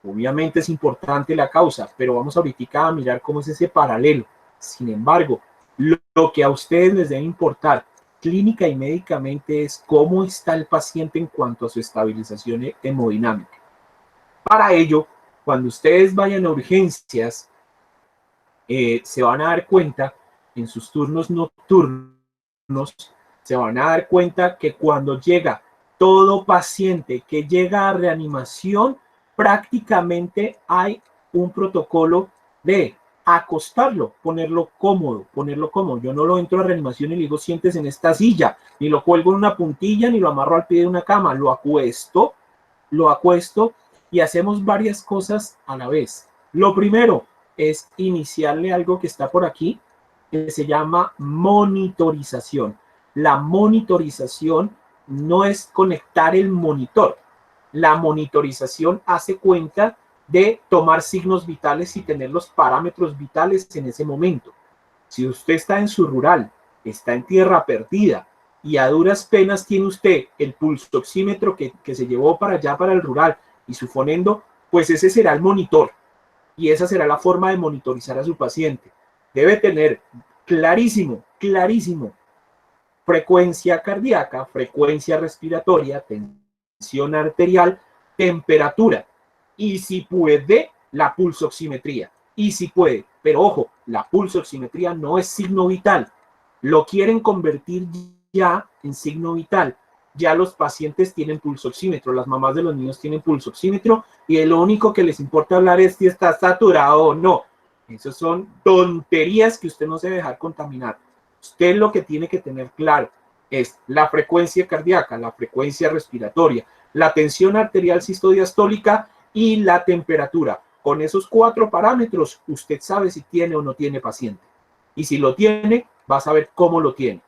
Obviamente es importante la causa, pero vamos ahorita a mirar cómo es ese paralelo. Sin embargo, lo que a ustedes les debe importar clínica y médicamente es cómo está el paciente en cuanto a su estabilización hemodinámica. Para ello, cuando ustedes vayan a urgencias, se van a dar cuenta en sus turnos nocturnos, se van a dar cuenta que cuando llega todo paciente que llega a reanimación, prácticamente hay un protocolo de acostarlo, ponerlo cómodo. Yo no lo entro a reanimación y le digo, siéntese en esta silla, ni lo cuelgo en una puntilla, ni lo amarro al pie de una cama, lo acuesto y hacemos varias cosas a la vez. Lo primero es iniciarle algo que está por aquí, que se llama monitorización. La monitorización no es conectar el monitor. La monitorización hace cuenta de tomar signos vitales y tener los parámetros vitales en ese momento. Si usted está en su rural, está en tierra perdida y a duras penas tiene usted el pulsoxímetro que se llevó para allá, para el rural, y su fonendo, pues ese será el monitor. Y esa será la forma de monitorizar a su paciente. Debe tener clarísimo, frecuencia cardíaca, frecuencia respiratoria, tensión arterial, temperatura. Y si puede, la pulsoximetría. Y si puede, pero ojo, la pulsoximetría no es signo vital. Lo quieren convertir ya en signo vital. ya los pacientes tienen pulsoxímetro, las mamás de los niños tienen pulsoxímetro y lo único que les importa hablar es si está saturado o no. Esas son tonterías que usted no se debe dejar contaminar. Usted lo que tiene que tener claro es la frecuencia cardíaca, la frecuencia respiratoria, la tensión arterial sistodiastólica y la temperatura. Con esos 4 parámetros, usted sabe si tiene o no tiene paciente. Y si lo tiene, va a saber cómo lo tiene.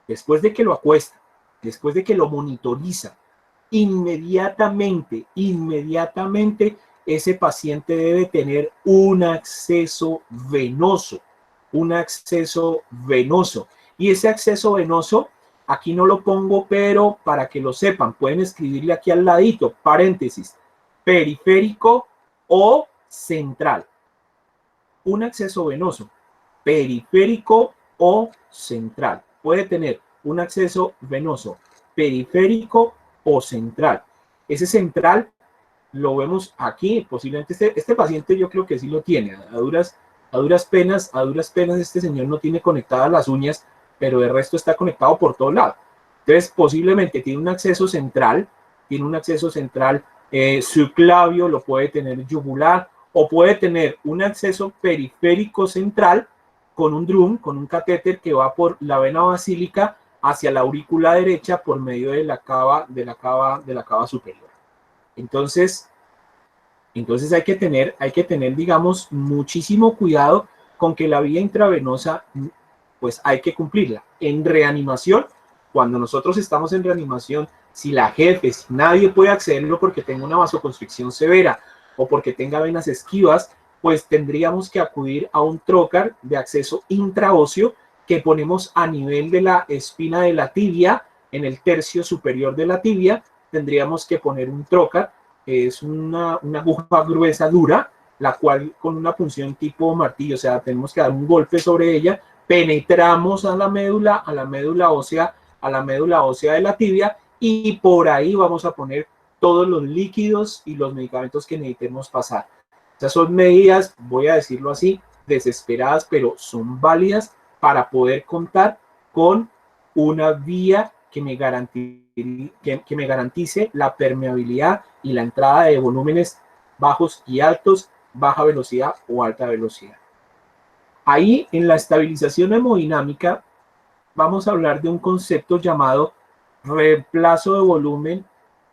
Después de que lo acuesta, después de que lo monitoriza, inmediatamente, ese paciente debe tener un acceso venoso, Y ese acceso venoso, aquí no lo pongo, pero para que lo sepan, pueden escribirle aquí al ladito, paréntesis, periférico o central. Un acceso venoso, periférico o central. Puede tener un acceso venoso, periférico o central. Ese central lo vemos aquí, posiblemente este paciente yo creo que sí lo tiene, a duras penas este señor no tiene conectadas las uñas, pero el resto está conectado por todo lado. Entonces posiblemente tiene un acceso central, subclavio, lo puede tener yugular, o puede tener un acceso periférico central con un drum, con un catéter que va por la vena basílica hacia la aurícula derecha por medio de la cava superior. Entonces hay que tener, digamos, muchísimo cuidado con que la vía intravenosa, pues hay que cumplirla. En reanimación, cuando nosotros estamos en reanimación, si nadie puede accederlo porque tenga una vasoconstricción severa o porque tenga venas esquivas, pues tendríamos que acudir a un trocar de acceso intraóseo que ponemos a nivel de la espina de la tibia, en el tercio superior de la tibia, tendríamos que poner un trocar, es una aguja gruesa dura, la cual con una punción tipo martillo, o sea, tenemos que dar un golpe sobre ella, penetramos a la médula ósea de la tibia y por ahí vamos a poner todos los líquidos y los medicamentos que necesitemos pasar. Esas son medidas, voy a decirlo así, desesperadas, pero son válidas para poder contar con una vía que me garantice la permeabilidad y la entrada de volúmenes bajos y altos, baja velocidad o alta velocidad. Ahí en la estabilización hemodinámica vamos a hablar de un concepto llamado reemplazo de volumen,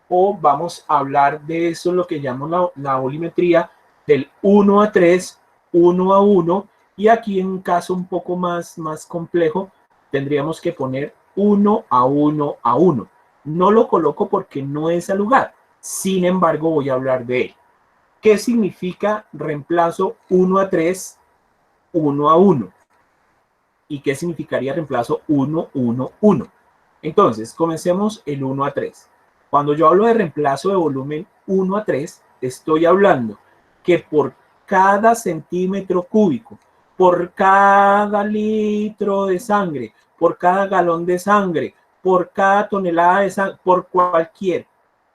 o vamos a hablar de eso, lo que llamamos la volumetría del 1 a 3, 1 a 1, y aquí en un caso un poco más complejo tendríamos que poner 1 a 1 a 1. No lo coloco porque no es al lugar, sin embargo voy a hablar de él. ¿Qué significa reemplazo 1 a 3, 1 a 1? ¿Y qué significaría reemplazo 1, 1, 1? Entonces, comencemos el 1 a 3. Cuando yo hablo de reemplazo de volumen 1 a 3, estoy hablando que por cada centímetro cúbico, por cada litro de sangre, por cada galón de sangre, por cada tonelada de sangre, por cualquier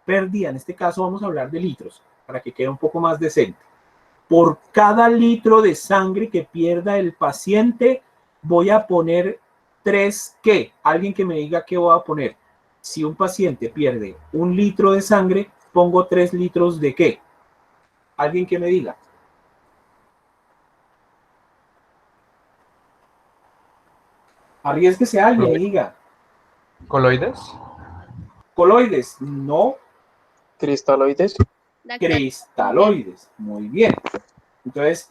pérdida, en este caso vamos a hablar de litros, para que quede un poco más decente. Por cada litro de sangre que pierda el paciente, voy a poner 3 ¿qué? Alguien que me diga qué voy a poner. Si un paciente pierde 1 litro de sangre, pongo 3 litros de ¿qué? Alguien que me diga. Arriésguese a alguien y diga. ¿Coloides? Coloides, no. Cristaloides. Cristaloides, muy bien. Entonces,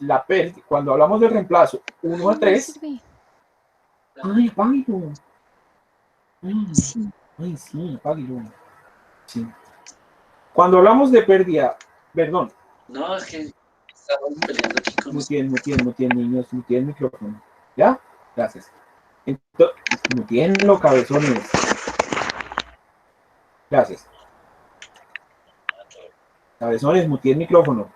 cuando hablamos del reemplazo 1 a 3. Ay, apáguelo. Ay, sí, apáguelo. Sí. Cuando hablamos de pérdida, perdón. No, es que estamos peleando aquí con Mutien, niños, mutien el micrófono. ¿Ya? Gracias. Entonces, mutienlo, cabezones. Gracias. Cabezones, mutien el micrófono.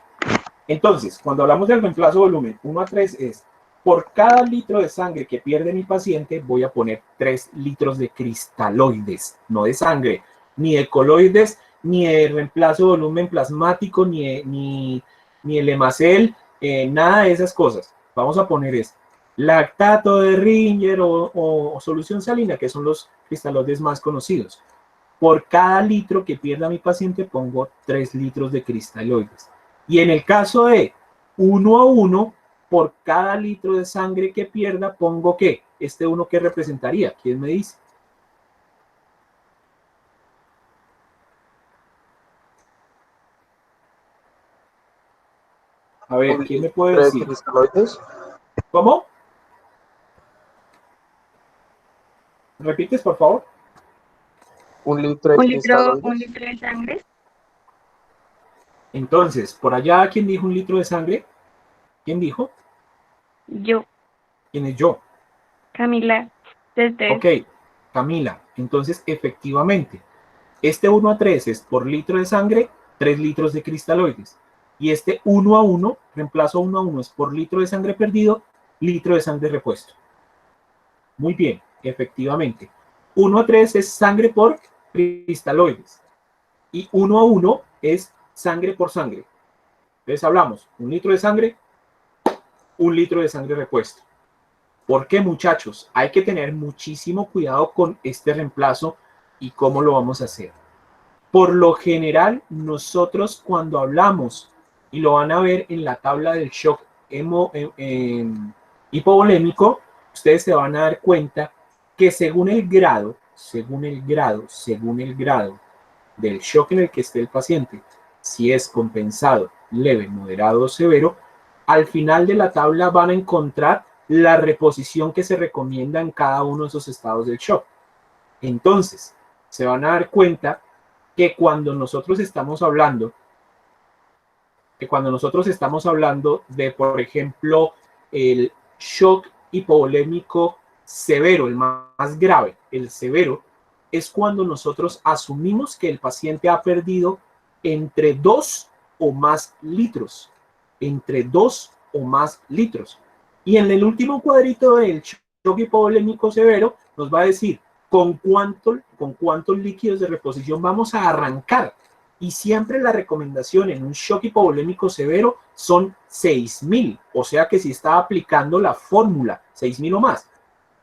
Entonces, cuando hablamos del reemplazo volumen 1 a 3 es, por cada litro de sangre que pierde mi paciente, voy a poner 3 litros de cristaloides, no de sangre, ni de coloides, ni de reemplazo de volumen plasmático, ni el hemacel, nada de esas cosas. Vamos a poner lactato de Ringer o solución salina, que son los cristaloides más conocidos. por cada litro que pierda mi paciente pongo 3 litros de cristaloides. Y en el caso de 1 a 1, por cada litro de sangre que pierda pongo ¿qué? Este 1 ¿qué representaría? ¿Quién me dice? A ver, ¿quién me puede ¿Tres decir? cristaloides? ¿Cómo? ¿Repites, por favor? ¿Un litro de cristaloides? Un litro de sangre. Entonces, por allá, ¿quién dijo 1 litro de sangre? ¿Quién dijo? Yo, ¿Quién es yo? Camila, desde Ok, Camila. Entonces, efectivamente, este 1 a 3 es por litro de sangre, 3 litros de cristaloides. Y este 1 a 1, reemplazo 1 a 1, es por litro de sangre perdido, litro de sangre repuesto. Muy bien, efectivamente. 1 a 3 es sangre por cristaloides. Y 1 a 1 es sangre por sangre. Entonces hablamos, 1 litro de sangre, 1 litro de sangre repuesto. ¿Por qué, muchachos? Hay que tener muchísimo cuidado con este reemplazo y cómo lo vamos a hacer. Por lo general, nosotros cuando hablamos, y lo van a ver en la tabla del shock hipovolémico, ustedes se van a dar cuenta que según el grado del shock en el que esté el paciente, si es compensado, leve, moderado o severo, al final de la tabla van a encontrar la reposición que se recomienda en cada uno de esos estados del shock. Entonces, se van a dar cuenta que cuando nosotros estamos hablando de, por ejemplo, el shock hipovolémico severo, el más grave, el severo, es cuando nosotros asumimos que el paciente ha perdido entre 2 o más litros, entre 2 o más litros. Y en el último cuadrito del shock hipovolémico severo nos va a decir con cuántos líquidos de reposición vamos a arrancar. Y siempre la recomendación en un shock hipovolémico severo son 6.000. O sea que si está aplicando la fórmula 6.000 o más,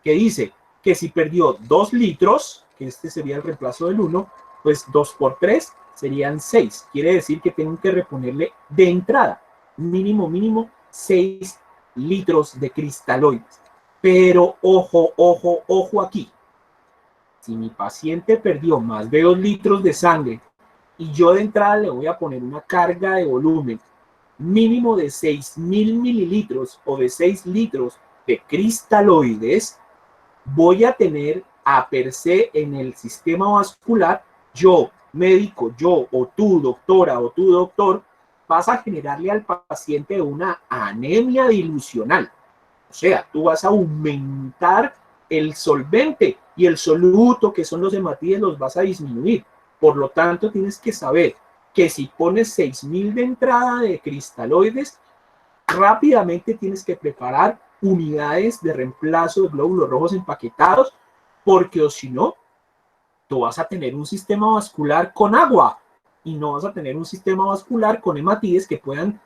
que dice que si perdió 2 litros, que este sería el reemplazo del 1, pues 2 por 3 serían 6. Quiere decir que tengo que reponerle de entrada mínimo 6 litros de cristaloides. Pero ojo aquí. Si mi paciente perdió más de 2 litros de sangre y yo de entrada le voy a poner una carga de volumen mínimo de 6.000 mililitros o de 6 litros de cristaloides, voy a tener a per se en el sistema vascular, yo, médico, yo o tú, doctora o tú, doctor, vas a generarle al paciente una anemia dilucional. O sea, tú vas a aumentar el solvente y el soluto, que son los hematíes, los vas a disminuir. Por lo tanto, tienes que saber que si pones 6.000 de entrada de cristaloides, rápidamente tienes que preparar unidades de reemplazo de glóbulos rojos empaquetados, porque o si no, tú vas a tener un sistema vascular con agua y no vas a tener un sistema vascular con hematíes que puedan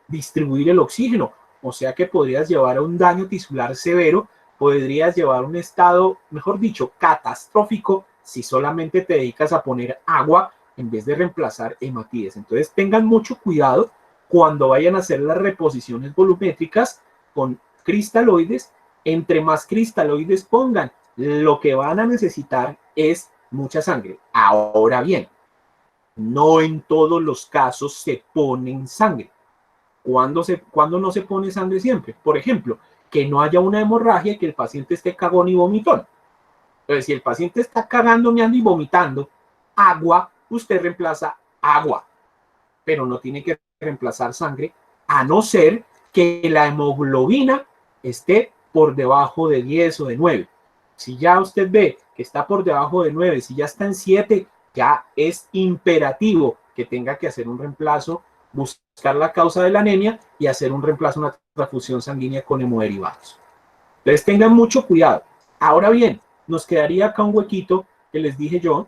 distribuir el oxígeno. O sea que podrías llevar a un daño tisular severo, podrías llevar a un estado, mejor dicho, catastrófico si solamente te dedicas a poner agua en vez de reemplazar hematíes. Entonces tengan mucho cuidado cuando vayan a hacer las reposiciones volumétricas con cristaloides. Entre más cristaloides pongan, lo que van a necesitar es mucha sangre. Ahora bien, no en todos los casos se ponen sangre. ¿Cuándo no se pone sangre siempre? Por ejemplo, que no haya una hemorragia, que el paciente esté cagón y vomitón. Entonces, si el paciente está cagando, meando y vomitando agua, usted reemplaza agua, pero no tiene que reemplazar sangre, a no ser que la hemoglobina esté por debajo de 10 o de 9. Si ya usted ve que está por debajo de 9, si ya está en 7, ya es imperativo que tenga que hacer un reemplazo, buscar la causa de la anemia y hacer un reemplazo, una transfusión sanguínea con hemoderivados. Entonces tengan mucho cuidado. Ahora bien, nos quedaría acá un huequito que les dije yo,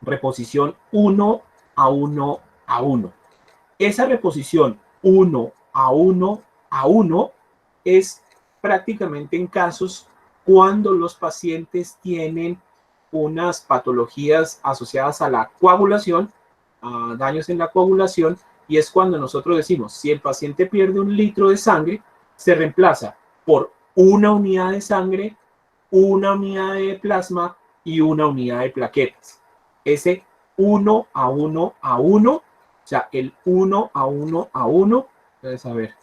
reposición 1 a 1 a 1. Esa reposición 1 a 1 a 1 es prácticamente en casos cuando los pacientes tienen unas patologías asociadas a la coagulación, a daños en la coagulación, y es cuando nosotros decimos, si el paciente pierde 1 litro de sangre, se reemplaza por 1 unidad de sangre, 1 unidad de plasma y 1 unidad de plaquetas. Ese 1 a 1 a 1, o sea, el 1 a 1 a 1, entonces a ver,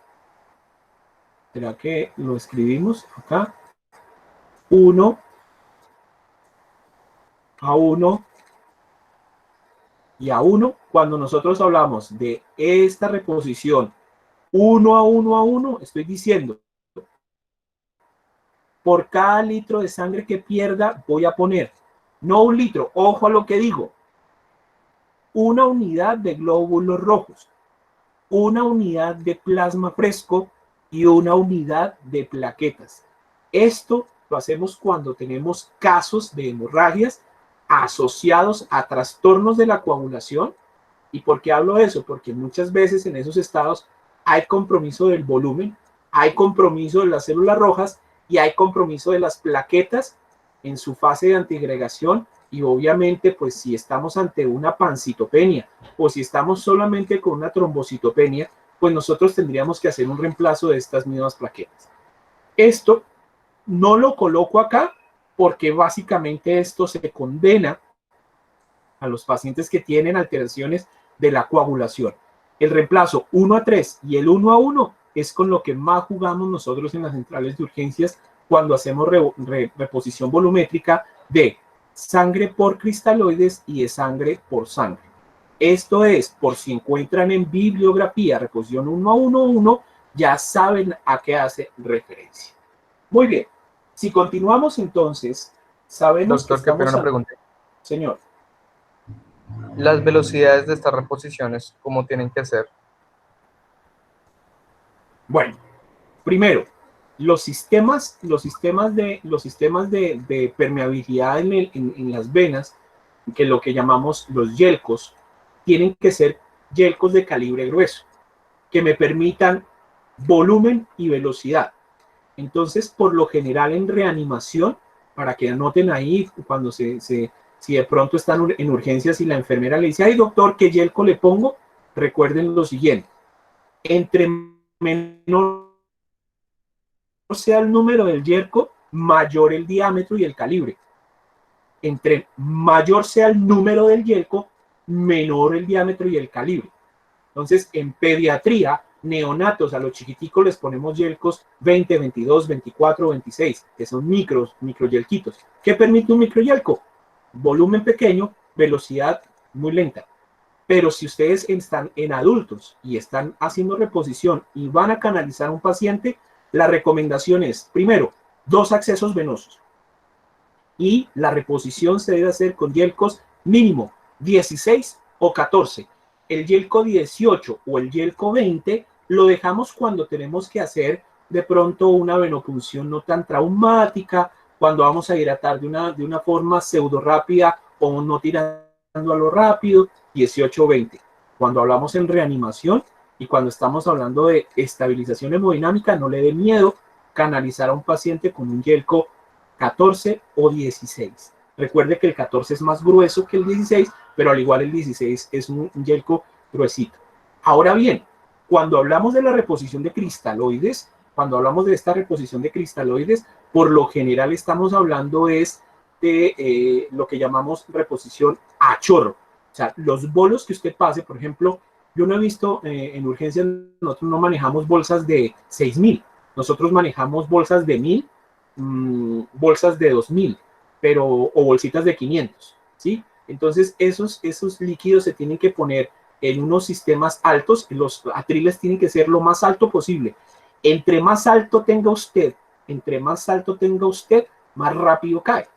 ¿será que lo escribimos acá? 1 a 1 y a 1, cuando nosotros hablamos de esta reposición 1 a 1 a 1, estoy diciendo, por cada litro de sangre que pierda, voy a poner, no 1 litro, ojo a lo que digo, 1 unidad de glóbulos rojos, 1 unidad de plasma fresco y 1 unidad de plaquetas. Esto lo hacemos cuando tenemos casos de hemorragias asociados a trastornos de la coagulación. ¿Y por qué hablo de eso? Porque muchas veces en esos estados hay compromiso del volumen, hay compromiso de las células rojas y hay compromiso de las plaquetas en su fase de antiagregación, y obviamente pues si estamos ante una pancitopenia o si estamos solamente con una trombocitopenia, pues nosotros tendríamos que hacer un reemplazo de estas mismas plaquetas. Esto no lo coloco acá porque básicamente esto se condena a los pacientes que tienen alteraciones de la coagulación. El reemplazo 1 a 3 y el 1 a 1 es con lo que más jugamos nosotros en las centrales de urgencias cuando hacemos reposición volumétrica de sangre por cristaloides y de sangre por sangre. Esto es, por si encuentran en bibliografía reposición 1 a 1 a 1, ya saben a qué hace referencia. Muy bien, si continuamos entonces, sabemos Doctor, que qué pena una pregunta. Señor. Las velocidades de estas reposiciones, ¿cómo tienen que ser? Bueno, primero, los sistemas de permeabilidad en las venas, que lo que llamamos los yelcos, tienen que ser yelcos de calibre grueso, que me permitan volumen y velocidad. Entonces, por lo general en reanimación, para que anoten ahí cuando si de pronto están en urgencias y la enfermera le dice, ay doctor, ¿qué yelco le pongo? Recuerden lo siguiente, entre menor sea el número del yelco, mayor el diámetro y el calibre. Entre mayor sea el número del yelco, menor el diámetro y el calibre. Entonces, en pediatría, neonatos, a los chiquiticos les ponemos yelcos 20, 22, 24, 26, que son microyelquitos. ¿Qué permite un microyelco? Volumen pequeño, velocidad muy lenta. Pero si ustedes están en adultos y están haciendo reposición y van a canalizar a un paciente, la recomendación es, primero, 2 accesos venosos. Y la reposición se debe hacer con yelcos mínimo 16 o 14. El yelco 18 o el yelco 20 lo dejamos cuando tenemos que hacer de pronto una venopunción no tan traumática, cuando vamos a hidratar de una forma pseudo rápida o no tirando a lo rápido, 18 o 20. Cuando hablamos en reanimación y cuando estamos hablando de estabilización hemodinámica, no le dé miedo canalizar a un paciente con un yelco 14 o 16. Recuerde que el 14 es más grueso que el 16, pero al igual el 16 es un yelco gruesito. Ahora bien, cuando hablamos de la reposición de cristaloides, por lo general estamos hablando es de lo que llamamos reposición a chorro. O sea, los bolos que usted pase, por ejemplo, yo no he visto en urgencias, nosotros no manejamos bolsas de 6.000, nosotros manejamos bolsas de 1.000, bolsas de 2.000, o bolsitas de 500, ¿sí? Entonces, esos líquidos se tienen que poner en unos sistemas altos, los atriles tienen que ser lo más alto posible. Entre más alto tenga usted, más rápido cae.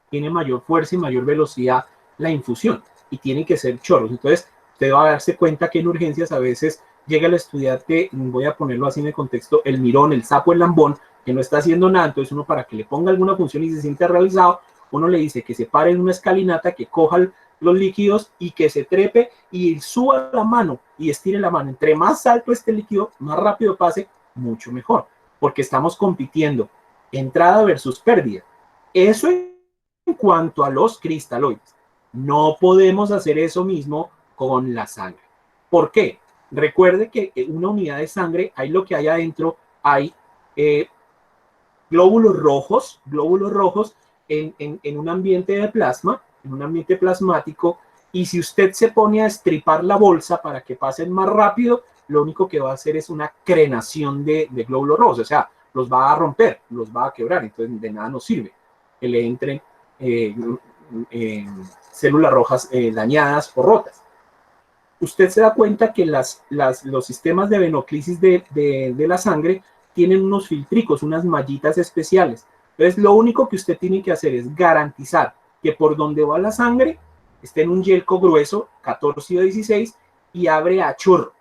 Tiene mayor fuerza y mayor velocidad la infusión y tienen que ser chorros. Entonces, usted va a darse cuenta que en urgencias a veces llega el estudiante, voy a ponerlo así en el contexto, el mirón, el sapo, el lambón, que no está haciendo nada, entonces uno para que le ponga alguna función y se sienta realizado, uno le dice que se pare en una escalinata, que coja los líquidos y que se trepe y suba la mano y estire la mano. Entre más alto este líquido, más rápido pase, mucho mejor, porque estamos compitiendo entrada versus pérdida. Eso en en cuanto a los cristaloides. No podemos hacer eso mismo con la sangre. ¿Por qué? Recuerde que en una unidad de sangre, hay lo que hay adentro, hay glóbulos rojos en un ambiente de plasma, en un ambiente plasmático, y si usted se pone a estripar la bolsa para que pasen más rápido, lo único que va a hacer es una crenación de glóbulos rojos, o sea, los va a romper, los va a quebrar, entonces de nada nos sirve que le entren células rojas dañadas o rotas. Usted se da cuenta que los sistemas de venoclisis de la sangre tienen unos filtricos, unas mallitas especiales. Entonces, lo único que usted tiene que hacer es garantizar que por donde va la sangre esté en un yelco grueso, 14 o 16, y abre a chorro.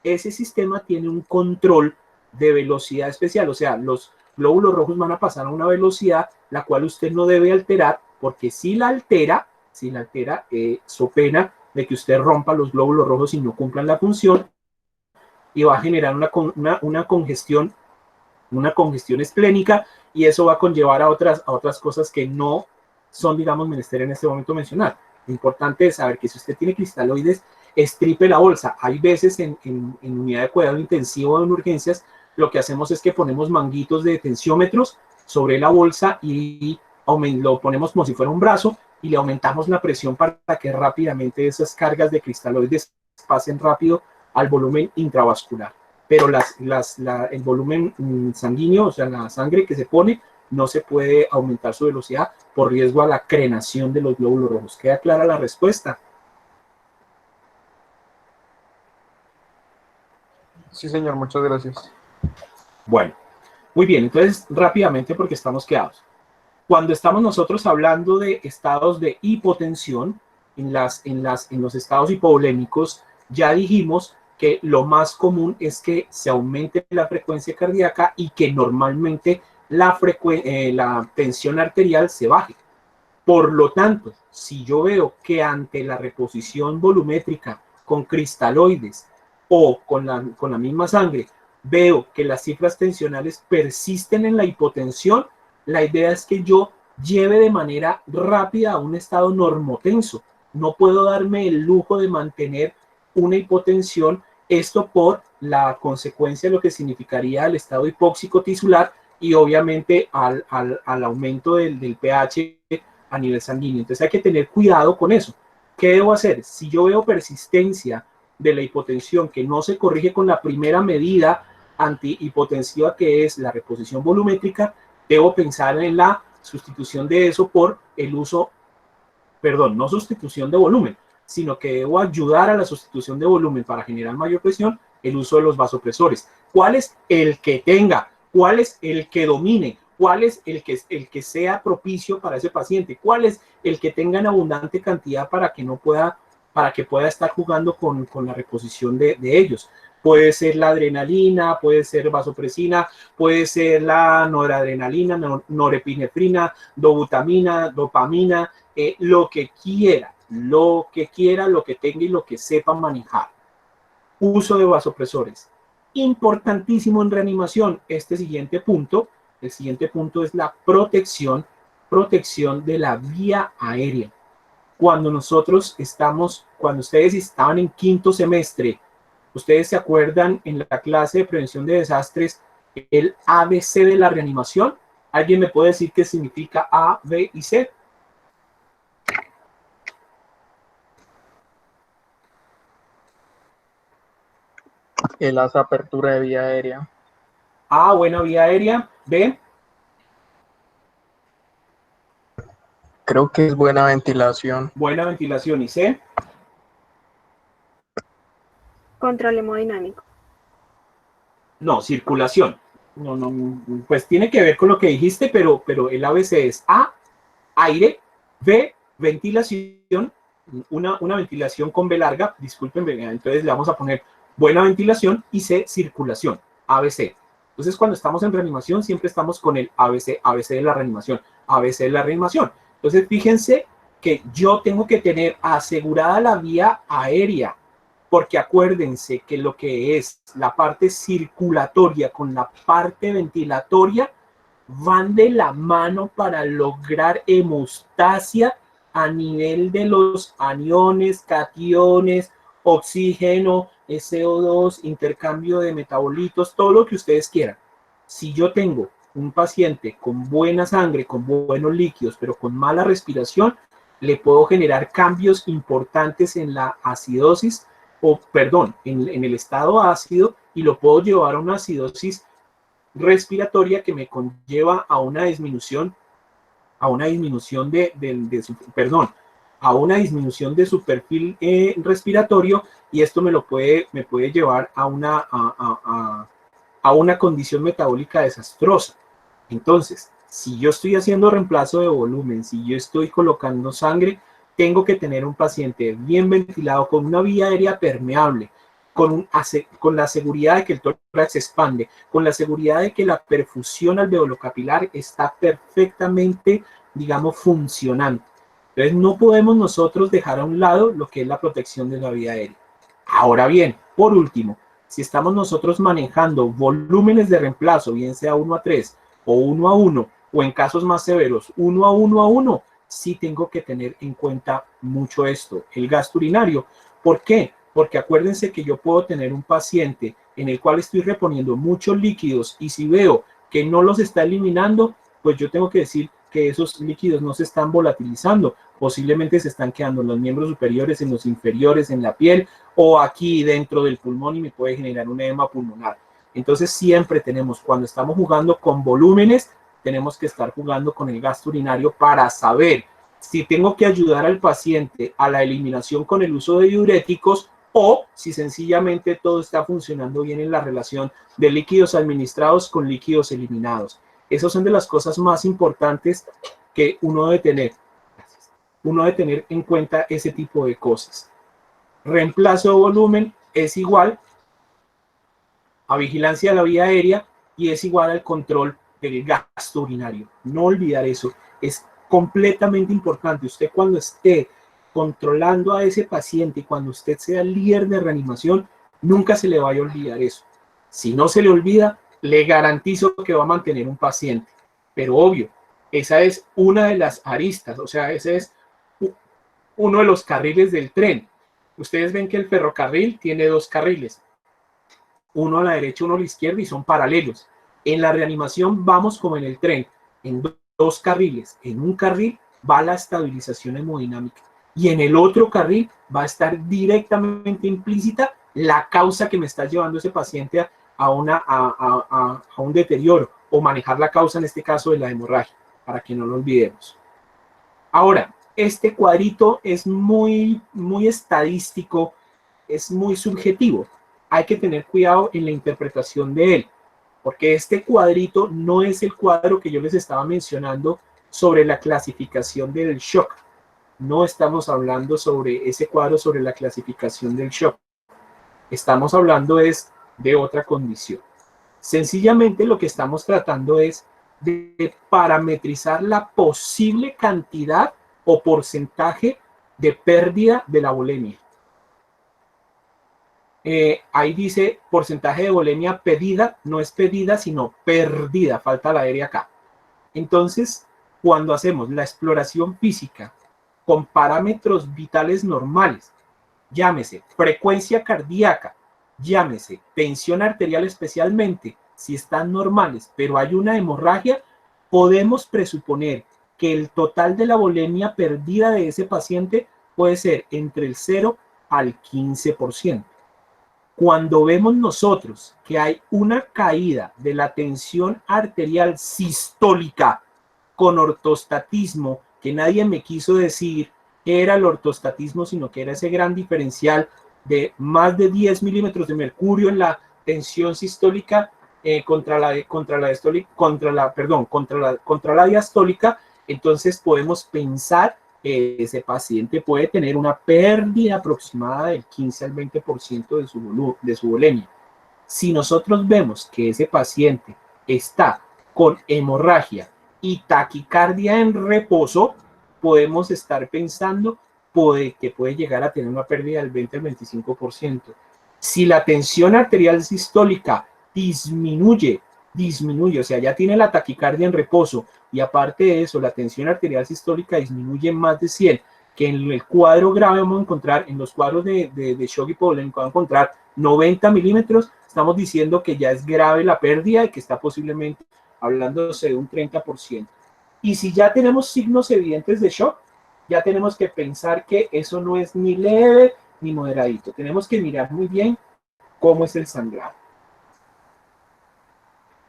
Ese sistema tiene un control de velocidad especial, o sea, los glóbulos rojos van a pasar a una velocidad la cual usted no debe alterar, porque si la altera, so pena de que usted rompa los glóbulos rojos y no cumplan la función, y va a generar una congestión esplénica, y eso va a conllevar a otras cosas que no son, digamos, menester en este momento mencionar. Lo importante es saber que si usted tiene cristaloides, estripe la bolsa. Hay veces en unidad de cuidado intensivo o en urgencias, lo que hacemos es que ponemos manguitos de tensiómetros sobre la bolsa y lo ponemos como si fuera un brazo y le aumentamos la presión para que rápidamente esas cargas de cristaloides pasen rápido al volumen intravascular. Pero el volumen sanguíneo, o sea, la sangre que se pone, no se puede aumentar su velocidad por riesgo a la crenación de los glóbulos rojos. ¿Queda clara la respuesta? Sí, señor, muchas gracias. Bueno, muy bien, entonces rápidamente porque estamos quedados. Cuando estamos nosotros hablando de estados de hipotensión, en los estados hipovolémicos, ya dijimos que lo más común es que se aumente la frecuencia cardíaca y que normalmente la tensión arterial se baje. Por lo tanto, si yo veo que ante la reposición volumétrica con cristaloides o con la misma sangre, veo que las cifras tensionales persisten en la hipotensión, la idea es que yo lleve de manera rápida a un estado normotenso. No puedo darme el lujo de mantener una hipotensión, esto por la consecuencia de lo que significaría el estado hipóxico tisular y obviamente al aumento del pH a nivel sanguíneo. Entonces hay que tener cuidado con eso. ¿Qué debo hacer? Si yo veo persistencia de la hipotensión que no se corrige con la primera medida antihipotensiva, que es la reposición volumétrica, debo pensar en la sustitución de eso por el uso, no sustitución de volumen, sino que debo ayudar a la sustitución de volumen para generar mayor presión, el uso de los vasopresores. ¿Cuál es el que tenga? ¿Cuál es el que domine? ¿Cuál es el que sea propicio para ese paciente? ¿Cuál es el que tenga en abundante cantidad para que pueda estar jugando con la reposición de ellos? Puede ser la adrenalina, puede ser vasopresina, puede ser la noradrenalina, norepinefrina, dobutamina, dopamina, lo que quiera, lo que tenga y lo que sepa manejar. Uso de vasopresores. Importantísimo en reanimación, el siguiente punto es la protección de la vía aérea. Cuando ustedes estaban en quinto semestre, ustedes se acuerdan en la clase de prevención de desastres, el ABC de la reanimación. ¿Alguien me puede decir qué significa A, B y C? El hace apertura de vía aérea. A, buena vía aérea. B. Creo que es buena ventilación. Buena ventilación. ¿Y C? Control hemodinámico. No, circulación. No, pues tiene que ver con lo que dijiste, pero el ABC es A, aire, B, ventilación, una ventilación con B larga, disculpen, entonces le vamos a poner buena ventilación, y C, circulación, ABC. Entonces cuando estamos en reanimación siempre estamos con el ABC de la reanimación, ABC de la reanimación. Entonces fíjense que yo tengo que tener asegurada la vía aérea, porque acuérdense que lo que es la parte circulatoria con la parte ventilatoria van de la mano para lograr hemostasia a nivel de los aniones, cationes, oxígeno, SO2, intercambio de metabolitos, todo lo que ustedes quieran. Si yo tengo un paciente con buena sangre, con buenos líquidos, pero con mala respiración, le puedo generar cambios importantes en la acidosis, en el estado ácido, y lo puedo llevar a una acidosis respiratoria que me conlleva a una disminución a una disminución de su perfil respiratorio, y esto me puede llevar a una condición metabólica desastrosa. Entonces, si yo estoy haciendo reemplazo de volumen, si yo estoy colocando sangre, tengo que tener un paciente bien ventilado, con una vía aérea permeable, con la seguridad de que el tórax se expande, con la seguridad de que la perfusión alveolocapilar está perfectamente, digamos, funcionando. Entonces, no podemos nosotros dejar a un lado lo que es la protección de la vía aérea. Ahora bien, por último, si estamos nosotros manejando volúmenes de reemplazo, bien sea 1:3 o 1:1, o en casos más severos, 1:1:1, sí tengo que tener en cuenta mucho esto, el gasto urinario. ¿Por qué? Porque acuérdense que yo puedo tener un paciente en el cual estoy reponiendo muchos líquidos, y si veo que no los está eliminando, pues yo tengo que decir que esos líquidos no se están volatilizando, posiblemente se están quedando en los miembros superiores, en los inferiores, en la piel, o aquí dentro del pulmón, y me puede generar un edema pulmonar. Entonces siempre tenemos, cuando estamos jugando con volúmenes, tenemos que estar jugando con el gasto urinario para saber si tengo que ayudar al paciente a la eliminación con el uso de diuréticos, o si sencillamente todo está funcionando bien en la relación de líquidos administrados con líquidos eliminados. Esas son de las cosas más importantes que uno debe tener. Uno debe tener en cuenta ese tipo de cosas. Reemplazo de volumen es igual a vigilancia de la vía aérea, y es igual al control del gasto urinario. No olvidar eso. Es completamente importante. Usted, cuando esté controlando a ese paciente y cuando usted sea el líder de reanimación, nunca se le vaya a olvidar eso. Si no se le olvida, le garantizo que va a mantener un paciente. Pero obvio, esa es una de las aristas, o sea, ese es uno de los carriles del tren. Ustedes ven que el ferrocarril tiene dos carriles, uno a la derecha, uno a la izquierda, y son paralelos. En la reanimación vamos como en el tren, en dos carriles. En un carril va la estabilización hemodinámica, y en el otro carril va a estar directamente implícita la causa que me está llevando ese paciente a un deterioro, o manejar la causa, en este caso, de la hemorragia, para que no lo olvidemos. Ahora, este cuadrito es muy estadístico, es muy subjetivo. Hay que tener cuidado en la interpretación de él, porque este cuadrito no es el cuadro que yo les estaba mencionando sobre la clasificación del shock. No estamos hablando sobre ese cuadro sobre la clasificación del shock. Estamos hablando de otra condición. Sencillamente lo que estamos tratando es de parametrizar la posible cantidad o porcentaje de pérdida de la volemia. Ahí dice porcentaje de volemia pedida, no es pedida, sino perdida, falta la R acá. Entonces, cuando hacemos la exploración física con parámetros vitales normales, llámese frecuencia cardíaca, llámese tensión arterial, especialmente si están normales, pero hay una hemorragia, podemos presuponer que el total de la volemia perdida de ese paciente puede ser entre el 0 al 15%. Cuando vemos nosotros que hay una caída de la tensión arterial sistólica con ortostatismo, que nadie me quiso decir que era el ortostatismo, sino que era ese gran diferencial de más de 10 milímetros de mercurio en la tensión sistólica contra la diastólica, entonces podemos pensar que ese paciente puede tener una pérdida aproximada del 15 al 20% de su volemia. Si nosotros vemos que ese paciente está con hemorragia y taquicardia en reposo, podemos estar pensando que puede llegar a tener una pérdida del 20 al 25%. Si la tensión arterial sistólica disminuye disminuye, o sea, ya tiene la taquicardia en reposo y aparte de eso, la tensión arterial sistólica disminuye en más de 100, que en el cuadro grave vamos a encontrar, en los cuadros de shock hipovolémico vamos a encontrar 90 milímetros, estamos diciendo que ya es grave la pérdida y que está posiblemente hablándose de un 30%. Y si ya tenemos signos evidentes de shock, ya tenemos que pensar que eso no es ni leve ni moderadito. Tenemos que mirar muy bien cómo es el sangrado.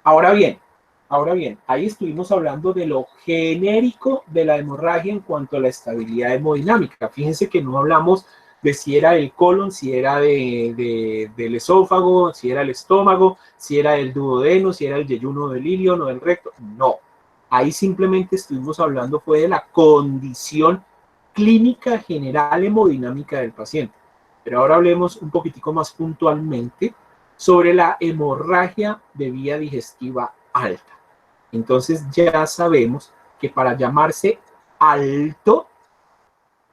Ahora bien, ahí estuvimos hablando de lo genérico de la hemorragia en cuanto a la estabilidad hemodinámica. Fíjense que no hablamos de si era el colon, si era del esófago, si era el estómago, si era el duodeno, si era el yeyuno del ilion o del recto. No, ahí simplemente estuvimos hablando fue de la condición clínica general hemodinámica del paciente. Pero ahora hablemos un poquitico más puntualmente sobre la hemorragia de vía digestiva alta. Entonces ya sabemos que para llamarse alto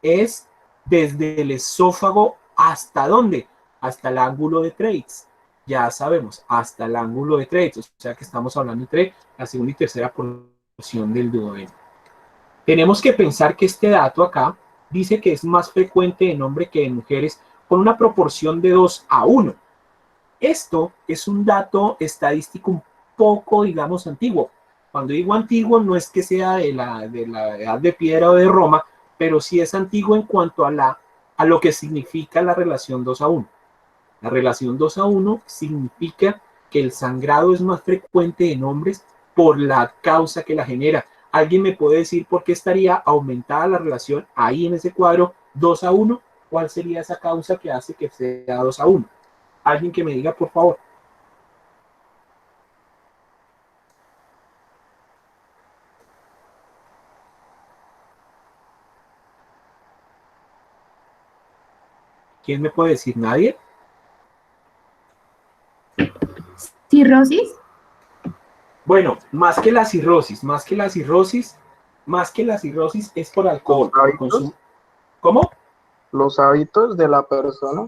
es desde el esófago hasta ¿dónde? Hasta el ángulo de Treitz. Ya sabemos, hasta el ángulo de Treitz, o sea que estamos hablando entre la segunda y tercera porción del duodeno. Tenemos que pensar que este dato acá dice que es más frecuente en hombres que en mujeres con una proporción de 2:1. Esto es un dato estadístico un poco, digamos, antiguo. Cuando digo antiguo, no es que sea de la edad de piedra o de Roma, pero sí es antiguo en cuanto a lo que significa la relación 2:1. La relación 2:1 significa que el sangrado es más frecuente en hombres por la causa que la genera. ¿Alguien me puede decir por qué estaría aumentada la relación ahí en ese cuadro 2:1? ¿Cuál sería esa causa que hace que sea 2:1? Alguien que me diga, por favor. ¿Quién me puede decir? ¿Nadie? ¿Cirrosis? Bueno, más que la cirrosis es por alcohol. Por consumo. ¿Cómo? Los hábitos de la persona.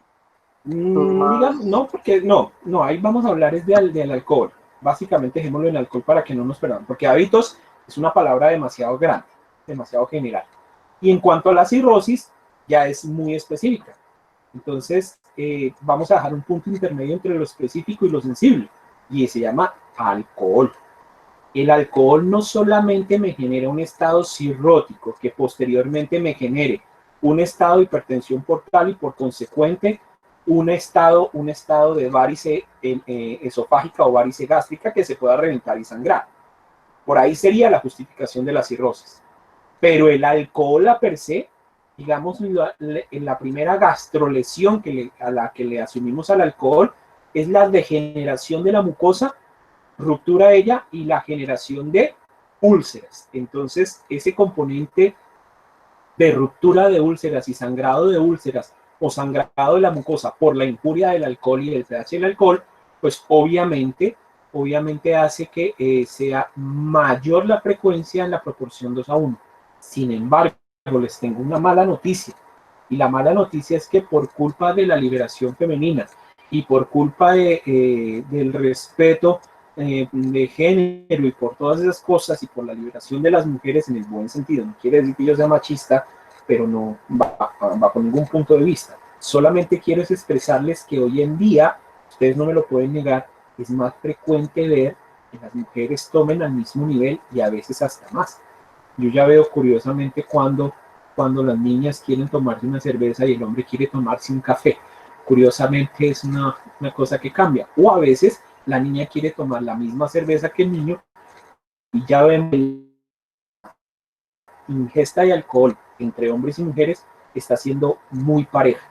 Digamos, no, porque no, ahí vamos a hablar es del alcohol. Básicamente dejémoslo en alcohol para que no nos perdamos, porque hábitos es una palabra demasiado grande, demasiado general. Y en cuanto a la cirrosis, ya es muy específica. Entonces, vamos a dejar un punto intermedio entre lo específico y lo sensible, y se llama alcohol. El alcohol no solamente me genera un estado cirrótico, que posteriormente me genere un estado de hipertensión portal y por consecuente un estado de varice esofágica o varice gástrica que se pueda reventar y sangrar. Por ahí sería la justificación de la cirrosis. Pero el alcohol a per se, digamos, en la primera gastrolesión a la que le asumimos al alcohol es la degeneración de la mucosa, ruptura de ella y la generación de úlceras. Entonces, ese componente de ruptura de úlceras y sangrado de úlceras o sangrado de la mucosa por la injuria del alcohol y del pH del alcohol, pues obviamente hace que sea mayor la frecuencia en la proporción 2:1. Sin embargo, les tengo una mala noticia. Y la mala noticia es que por culpa de la liberación femenina y por culpa del respeto de género y por todas esas cosas y por la liberación de las mujeres en el buen sentido, no quiere decir que yo sea machista, pero no va con ningún punto de vista. Solamente quiero expresarles que hoy en día, ustedes no me lo pueden negar, es más frecuente ver que las mujeres tomen al mismo nivel y a veces hasta más. Yo ya veo curiosamente cuando las niñas quieren tomarse una cerveza y el hombre quiere tomarse un café. Curiosamente es una cosa que cambia. O a veces la niña quiere tomar la misma cerveza que el niño y ya ven ingesta de alcohol entre hombres y mujeres está siendo muy pareja.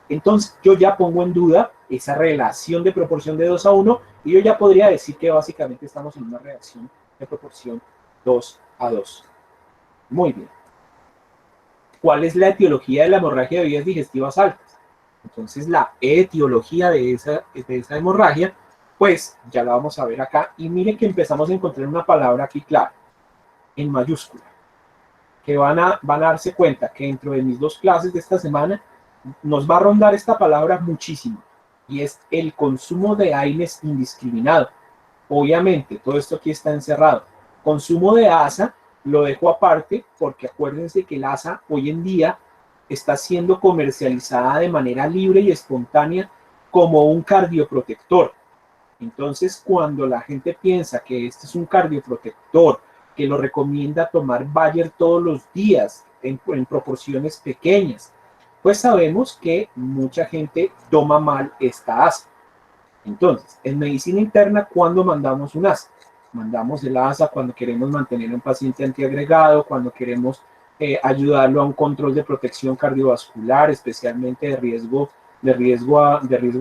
Entonces yo ya pongo en duda esa relación de proporción de 2:1 y yo ya podría decir que básicamente estamos en una relación de proporción 2:2. Muy bien. ¿Cuál es la etiología de la hemorragia de vías digestivas altas? Entonces la etiología de esa hemorragia, pues ya la vamos a ver acá. Y miren que empezamos a encontrar una palabra aquí clara, en mayúscula, que van a darse cuenta que dentro de mis 2 clases de esta semana nos va a rondar esta palabra muchísimo, y es el consumo de AINES indiscriminado. Obviamente, todo esto aquí está encerrado. Consumo de asa, lo dejo aparte porque acuérdense que la asa hoy en día está siendo comercializada de manera libre y espontánea como un cardioprotector. Entonces, cuando la gente piensa que este es un cardioprotector, que lo recomienda tomar Bayer todos los días en proporciones pequeñas, pues sabemos que mucha gente toma mal esta asa. Entonces, en medicina interna, ¿cuándo mandamos un asa? Mandamos el asa cuando queremos mantener a un paciente antiagregado, cuando queremos ayudarlo a un control de protección cardiovascular, especialmente de riesgo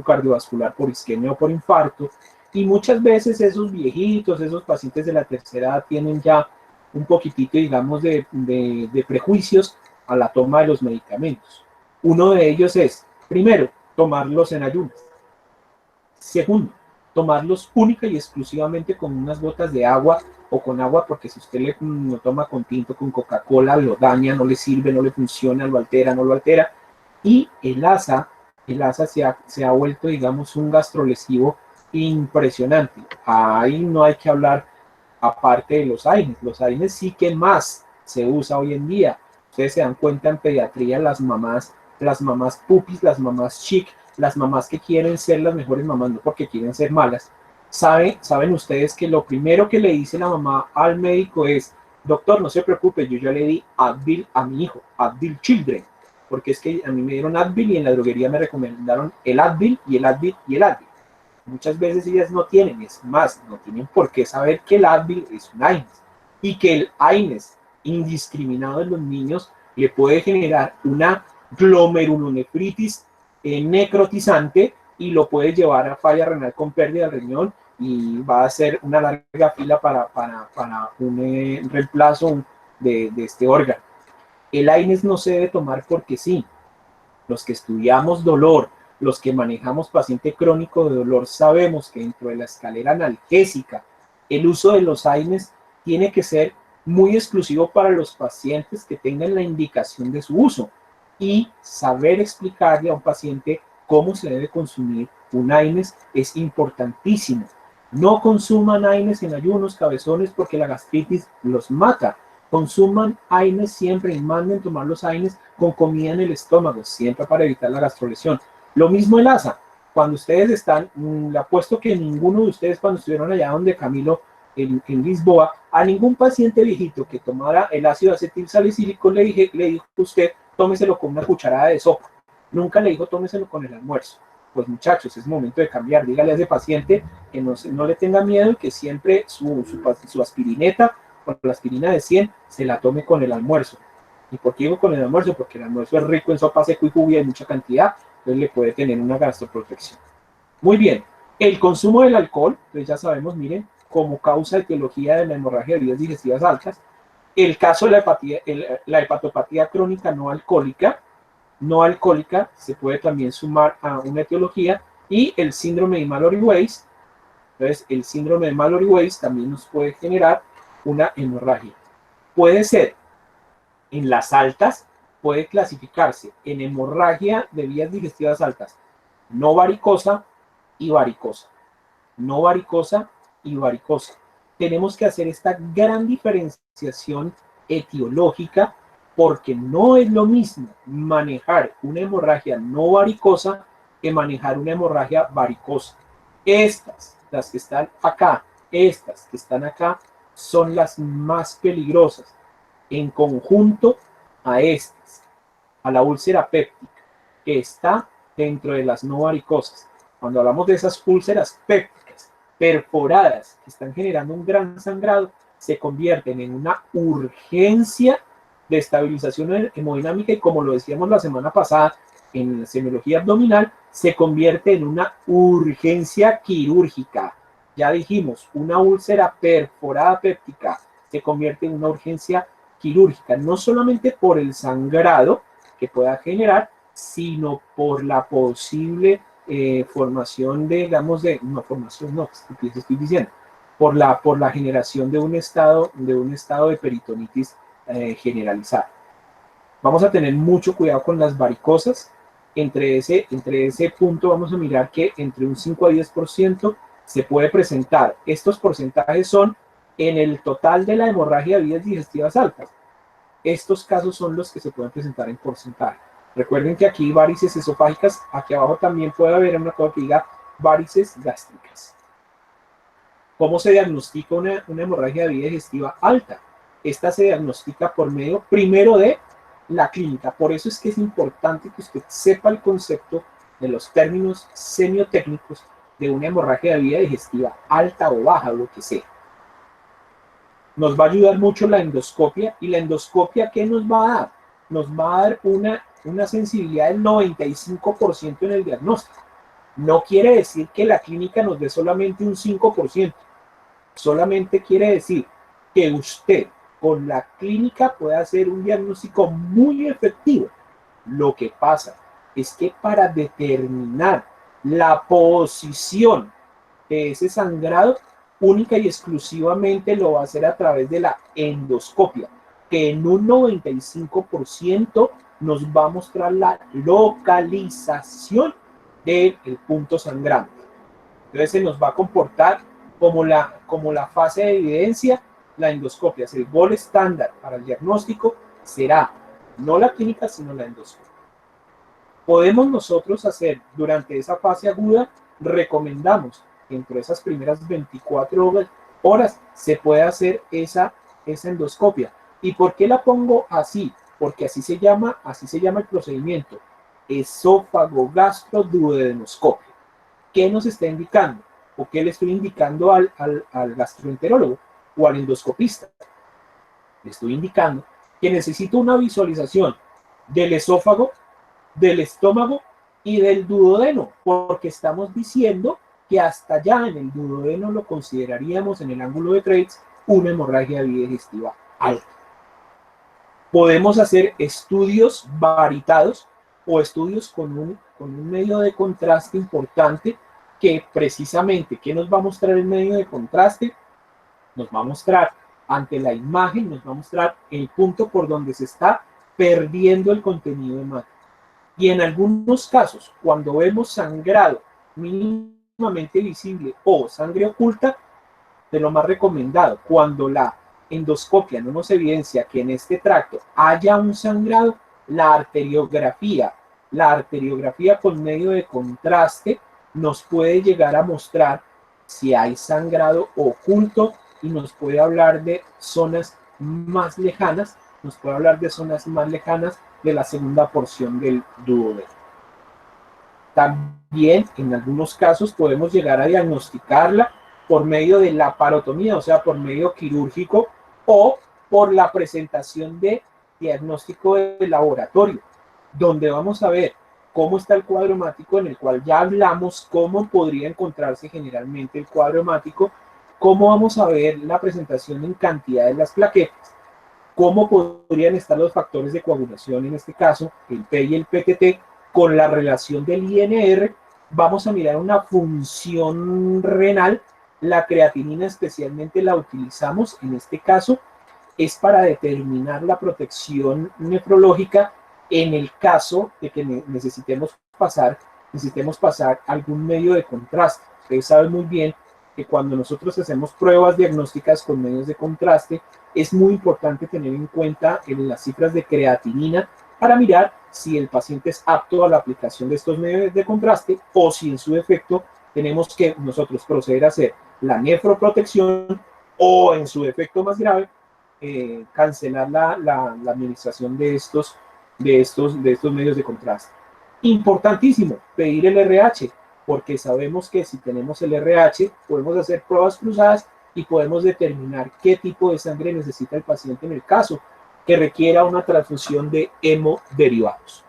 cardiovascular por isquemia o por infarto. Y muchas veces esos viejitos, esos pacientes de la tercera edad tienen ya un poquitito, digamos, de prejuicios a la toma de los medicamentos. Uno de ellos es, primero, tomarlos en ayunas. Segundo, tomarlos única y exclusivamente con unas gotas de agua o con agua, porque si usted lo toma con tinto, con Coca-Cola, lo daña, no le sirve, no le funciona, lo altera, no lo altera. Y el asa se ha vuelto, digamos, un gastrolesivo impresionante. Ahí no hay que hablar aparte de los AINES. Los AINES sí que más se usa hoy en día. Ustedes se dan cuenta en pediatría, las mamás pupis, las mamás chic, las mamás que quieren ser las mejores mamás, no porque quieren ser malas. Saben ustedes que lo primero que le dice la mamá al médico es: doctor, no se preocupe, yo ya le di Advil a mi hijo, Advil Children, porque es que a mí me dieron Advil y en la droguería me recomendaron el Advil y el Advil y el Advil. Muchas veces ellas no tienen, es más, no tienen por qué saber que el Advil es un AINES y que el AINES indiscriminado en los niños le puede generar una glomerulonefritis necrotizante y lo puede llevar a falla renal con pérdida de riñón y va a ser una larga fila para un reemplazo de este órgano. El AINES no se debe tomar porque sí. Los que estudiamos dolor, los que manejamos paciente crónico de dolor, sabemos que dentro de la escalera analgésica, el uso de los AINES tiene que ser muy exclusivo para los pacientes que tengan la indicación de su uso y saber explicarle a un paciente cómo se debe consumir un AINES es importantísimo. No consuman AINES en ayunos, cabezones, porque la gastritis los mata. Consuman AINES siempre y manden tomar los AINES con comida en el estómago, siempre para evitar la gastrolesión. Lo mismo el asa. Cuando ustedes están, le apuesto que ninguno de ustedes cuando estuvieron allá donde Camilo en Lisboa, a ningún paciente viejito que tomara el ácido acetilsalicílico le dijo usted, tómeselo con una cucharada de sopa. Nunca le dijo, tómeselo con el almuerzo. Pues muchachos, es momento de cambiar. Dígale a ese paciente que no le tenga miedo y que siempre su aspirineta, con la aspirina de 100, se la tome con el almuerzo. ¿Y por qué digo con el almuerzo? Porque el almuerzo es rico en sopa seco y jubia de mucha cantidad, entonces le puede tener una gastroprotección. Muy bien, el consumo del alcohol, pues ya sabemos, miren, como causa de etiología de la hemorragia de vías digestivas altas. El caso de la hepatopatía crónica no alcohólica se puede también sumar a una etiología, y el síndrome de Mallory-Weiss. Entonces, el síndrome de Mallory-Weiss también nos puede generar una hemorragia. Puede ser en las altas, puede clasificarse en hemorragia de vías digestivas altas, no varicosa y varicosa. No varicosa y varicosa. Tenemos que hacer esta gran diferenciación etiológica porque no es lo mismo manejar una hemorragia no varicosa que manejar una hemorragia varicosa. Estas, las que están acá, estas que están acá, son las más peligrosas en conjunto a estas, a la úlcera péptica, que está dentro de las no varicosas. Cuando hablamos de esas úlceras pépticas perforadas que están generando un gran sangrado, se convierten en una urgencia de estabilización hemodinámica y, como lo decíamos la semana pasada en la semiología abdominal, se convierte en una urgencia quirúrgica. Ya dijimos, una úlcera perforada péptica se convierte en una urgencia quirúrgica, no solamente por el sangrado que pueda generar, sino por la posible formación de, digamos, estoy diciendo, por la generación de un estado de peritonitis generalizada. Vamos a tener mucho cuidado con las varicosas. Entre ese punto vamos a mirar que entre un 5 a 10% se puede presentar. Estos porcentajes son en el total de la hemorragia de vías digestivas altas. Estos casos son los que se pueden presentar en porcentaje. Recuerden que aquí varices esofágicas, aquí abajo también puede haber una cosa que diga varices gástricas. ¿Cómo se diagnostica una hemorragia de vía digestiva alta? Esta se diagnostica por medio, primero, de la clínica. Por eso es que es importante que usted sepa el concepto de los términos semiotécnicos de una hemorragia de vía digestiva alta o baja, o lo que sea. Nos va a ayudar mucho la endoscopia. ¿Y la endoscopia qué nos va a dar? Nos va a dar una sensibilidad del 95% en el diagnóstico. No quiere decir que la clínica nos dé solamente un 5%. Solamente quiere decir que usted con la clínica puede hacer un diagnóstico muy efectivo. Lo que pasa es que para determinar la posición de ese sangrado, única y exclusivamente lo va a hacer a través de la endoscopia, que en un 95% nos va a mostrar la localización del punto sangrante. Entonces se nos va a comportar como la fase de evidencia. La endoscopia es el gol estándar para el diagnóstico, será no la clínica, sino la endoscopia. Podemos nosotros hacer durante esa fase aguda, recomendamos que entre esas primeras 24 horas se puede hacer esa endoscopia. ¿Y por qué la pongo así? Porque así se llama el procedimiento, esófago-gastro-duodenoscopia. ¿Qué nos está indicando? ¿O qué le estoy indicando al gastroenterólogo o al endoscopista? Le estoy indicando que necesito una visualización del esófago, del estómago y del duodeno, porque estamos diciendo que hasta allá en el duodeno lo consideraríamos en el ángulo de Treitz una hemorragia de vía digestiva alta. Podemos hacer estudios varitados o estudios con un medio de contraste importante, que precisamente, ¿qué nos va a mostrar el medio de contraste? Nos va a mostrar ante la imagen, nos va a mostrar el punto por donde se está perdiendo el contenido hemático. Y en algunos casos, cuando vemos sangrado mínimamente visible o sangre oculta, de lo más recomendado, cuando la endoscopia no nos evidencia que en este tracto haya un sangrado, la arteriografía con medio de contraste nos puede llegar a mostrar si hay sangrado oculto y nos puede hablar de zonas más lejanas, de la segunda porción del duodeno. También en algunos casos podemos llegar a diagnosticarla por medio de la parotomía, o sea, por medio quirúrgico, o por la presentación de diagnóstico de laboratorio, donde vamos a ver cómo está el cuadro hemático, en el cual ya hablamos cómo podría encontrarse generalmente el cuadro hemático, cómo vamos a ver la presentación en cantidad de las plaquetas, cómo podrían estar los factores de coagulación, en este caso el P y el PTT, con la relación del INR. Vamos a mirar una función renal. La creatinina especialmente la utilizamos, en este caso, es para determinar la protección nefrológica en el caso de que necesitemos pasar algún medio de contraste. Ustedes saben muy bien que cuando nosotros hacemos pruebas diagnósticas con medios de contraste, es muy importante tener en cuenta las cifras de creatinina para mirar si el paciente es apto a la aplicación de estos medios de contraste, o si en su defecto tenemos que nosotros proceder a hacer la nefroprotección, o en su defecto más grave, cancelar la administración de estos medios de contraste. Importantísimo, pedir el RH, porque sabemos que si tenemos el RH podemos hacer pruebas cruzadas y podemos determinar qué tipo de sangre necesita el paciente en el caso que requiera una transfusión de hemoderivados.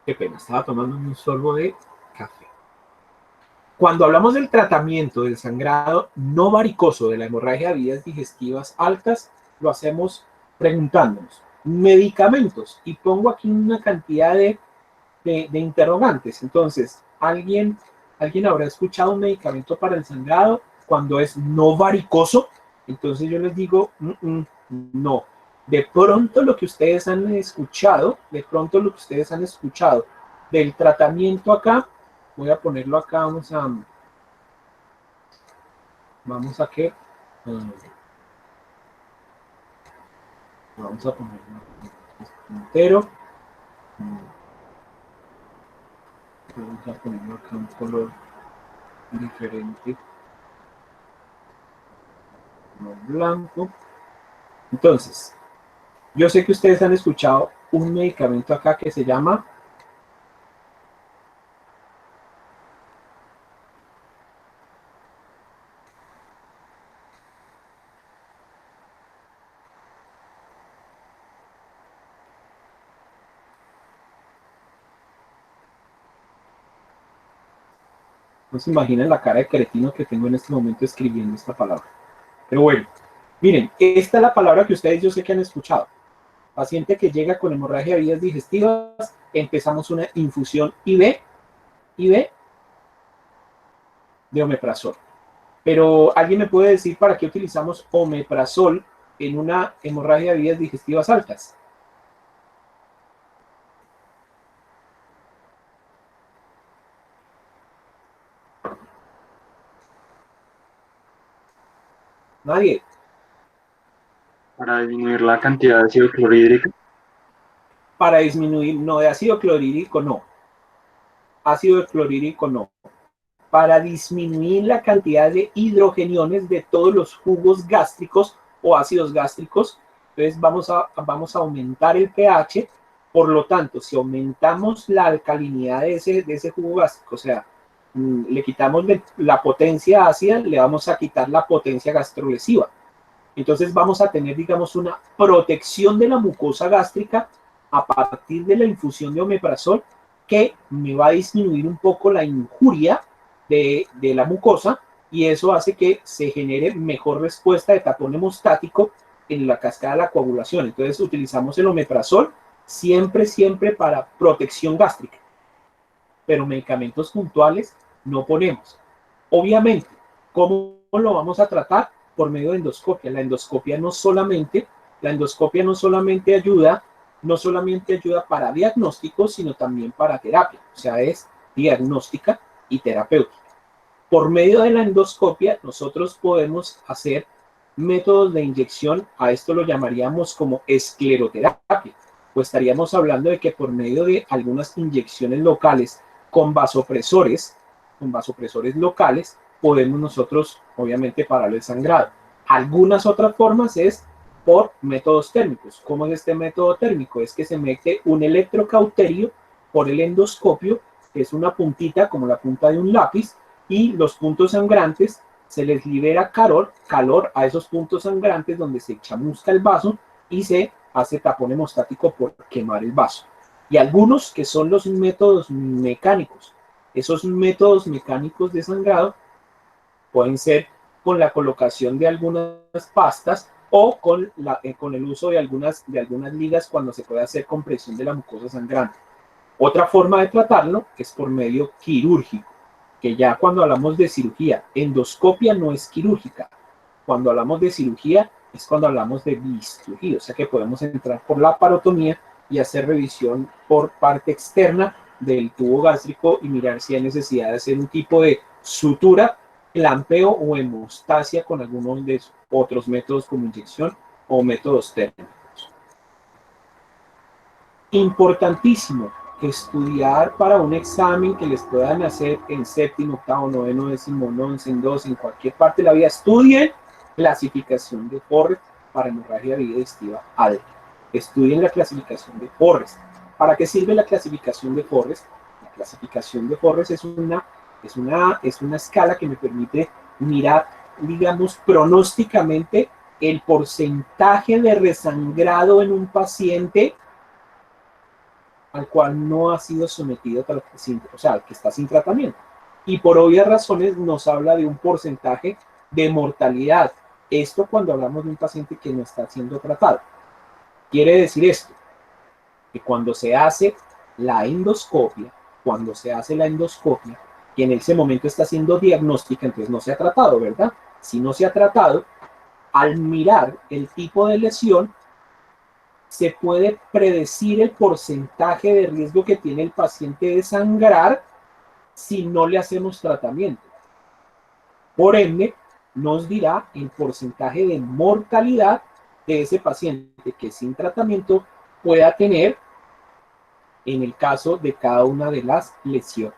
Qué pena, estaba tomando un sorbo de café. Cuando hablamos del tratamiento del sangrado no varicoso de la hemorragia de vías digestivas altas, lo hacemos preguntándonos medicamentos, y pongo aquí una cantidad de interrogantes. Entonces, ¿alguien habrá escuchado un medicamento para el sangrado cuando es no varicoso? Entonces yo les digo, no. De pronto lo que ustedes han escuchado del tratamiento acá, voy a ponerlo acá, vamos a que, vamos a ponerlo entero, vamos a ponerlo acá un color diferente, no blanco. Entonces, yo sé que ustedes han escuchado un medicamento acá que se llama no se imaginan la cara de cretino que tengo en este momento escribiendo esta palabra. Pero bueno, miren, esta es la palabra que ustedes yo sé que han escuchado. Paciente que llega con hemorragia de vías digestivas, empezamos una infusión IV de omeprazol. Pero ¿alguien me puede decir para qué utilizamos omeprazol en una hemorragia de vías digestivas altas? Nadie. Para disminuir la cantidad de ácido clorhídrico. Para disminuir, no, de ácido clorhídrico no. Ácido clorhídrico no. Para disminuir la cantidad de hidrogeniones de todos los jugos gástricos o ácidos gástricos. Entonces vamos a aumentar el pH. Por lo tanto, si aumentamos la alcalinidad de ese jugo gástrico, o sea, le quitamos la potencia ácida, le vamos a quitar la potencia gastrolesiva. Entonces vamos a tener, digamos, una protección de la mucosa gástrica a partir de la infusión de omeprazol que me va a disminuir un poco la injuria de la mucosa y eso hace que se genere mejor respuesta de tapón hemostático en la cascada de la coagulación. Entonces utilizamos el omeprazol siempre para protección gástrica, pero medicamentos puntuales no ponemos. Obviamente, ¿cómo lo vamos a tratar? Por medio de endoscopia. La endoscopia no solamente ayuda para diagnóstico, sino también para terapia. O sea, es diagnóstica y terapéutica. Por medio de la endoscopia, nosotros podemos hacer métodos de inyección, a esto lo llamaríamos como escleroterapia, pues estaríamos hablando de que por medio de algunas inyecciones locales con vasopresores locales, podemos nosotros, obviamente, parar el sangrado. Algunas otras formas es por métodos térmicos. ¿Cómo es este método térmico? Es que se mete un electrocauterio por el endoscopio, que es una puntita como la punta de un lápiz, y los puntos sangrantes se les libera calor a esos puntos sangrantes donde se chamusca el vaso y se hace tapón hemostático por quemar el vaso. Y algunos que son los métodos mecánicos. Esos métodos mecánicos de sangrado pueden ser con la colocación de algunas pastas o con el uso de algunas ligas cuando se puede hacer compresión de la mucosa sangrante. Otra forma de tratarlo es por medio quirúrgico, que ya cuando hablamos de cirugía, endoscopia no es quirúrgica. Cuando hablamos de cirugía es cuando hablamos de bisturgia, o sea que podemos entrar por la parotomía y hacer revisión por parte externa del tubo gástrico y mirar si hay necesidad de hacer un tipo de sutura, clampeo o hemostasia con algunos de otros métodos como inyección o métodos térmicos. Importantísimo estudiar para un examen que les puedan hacer en séptimo, octavo, noveno, décimo, once, en 12, en cualquier parte de la vida. Estudien clasificación de Forrest para hemorragia digestiva alta. Estudien la clasificación de Forrest. ¿Para qué sirve la clasificación de Forrest? La clasificación de Forrest es una escala que me permite mirar, digamos, pronósticamente el porcentaje de resangrado en un paciente al cual no ha sido sometido, o sea, al que está sin tratamiento. Y por obvias razones nos habla de un porcentaje de mortalidad. Esto cuando hablamos de un paciente que no está siendo tratado. Quiere decir esto, que cuando se hace la endoscopia, que en ese momento está siendo diagnóstica, entonces no se ha tratado, ¿verdad? Si no se ha tratado, al mirar el tipo de lesión, se puede predecir el porcentaje de riesgo que tiene el paciente de sangrar si no le hacemos tratamiento. Por ende, nos dirá el porcentaje de mortalidad de ese paciente que sin tratamiento pueda tener en el caso de cada una de las lesiones.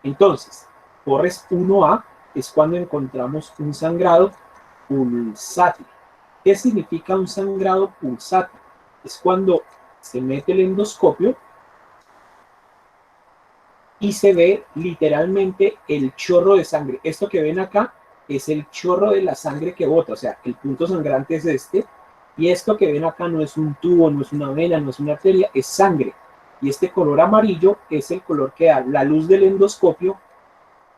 Entonces, Forrest 1A es cuando encontramos un sangrado pulsátil. ¿Qué significa un sangrado pulsátil? Es cuando se mete el endoscopio y se ve literalmente el chorro de sangre. Esto que ven acá es el chorro de la sangre que bota, o sea, el punto sangrante es este, y esto que ven acá no es un tubo, no es una vena, no es una arteria, es sangre. Y este color amarillo es el color que da la luz del endoscopio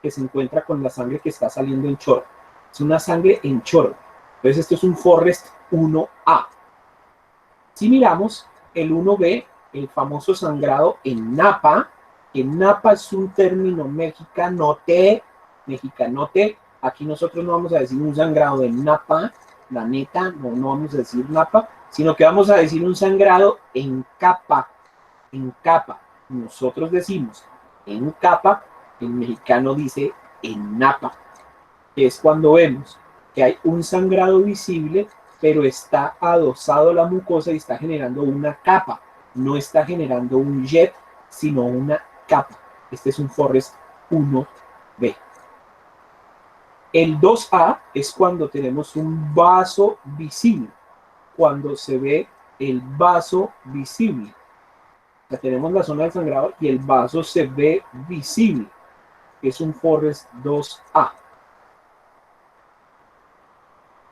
que se encuentra con la sangre que está saliendo en chorro. Es una sangre en chorro. Entonces esto es un Forrest 1A. Si miramos el 1B, el famoso sangrado en napa, que napa es un término mexicanote. Aquí nosotros no vamos a decir un sangrado de napa, la neta, no vamos a decir napa, sino que vamos a decir un sangrado en capa. En capa. Nosotros decimos en capa, el mexicano dice en napa, que es cuando vemos que hay un sangrado visible, pero está adosado a la mucosa y está generando una capa. No está generando un jet, sino una capa. Este es un Forrest 1B. El 2A es cuando tenemos un vaso visible, cuando se ve el vaso visible. O sea, tenemos la zona del sangrado y el vaso se ve visible. Es un Forrest 2A.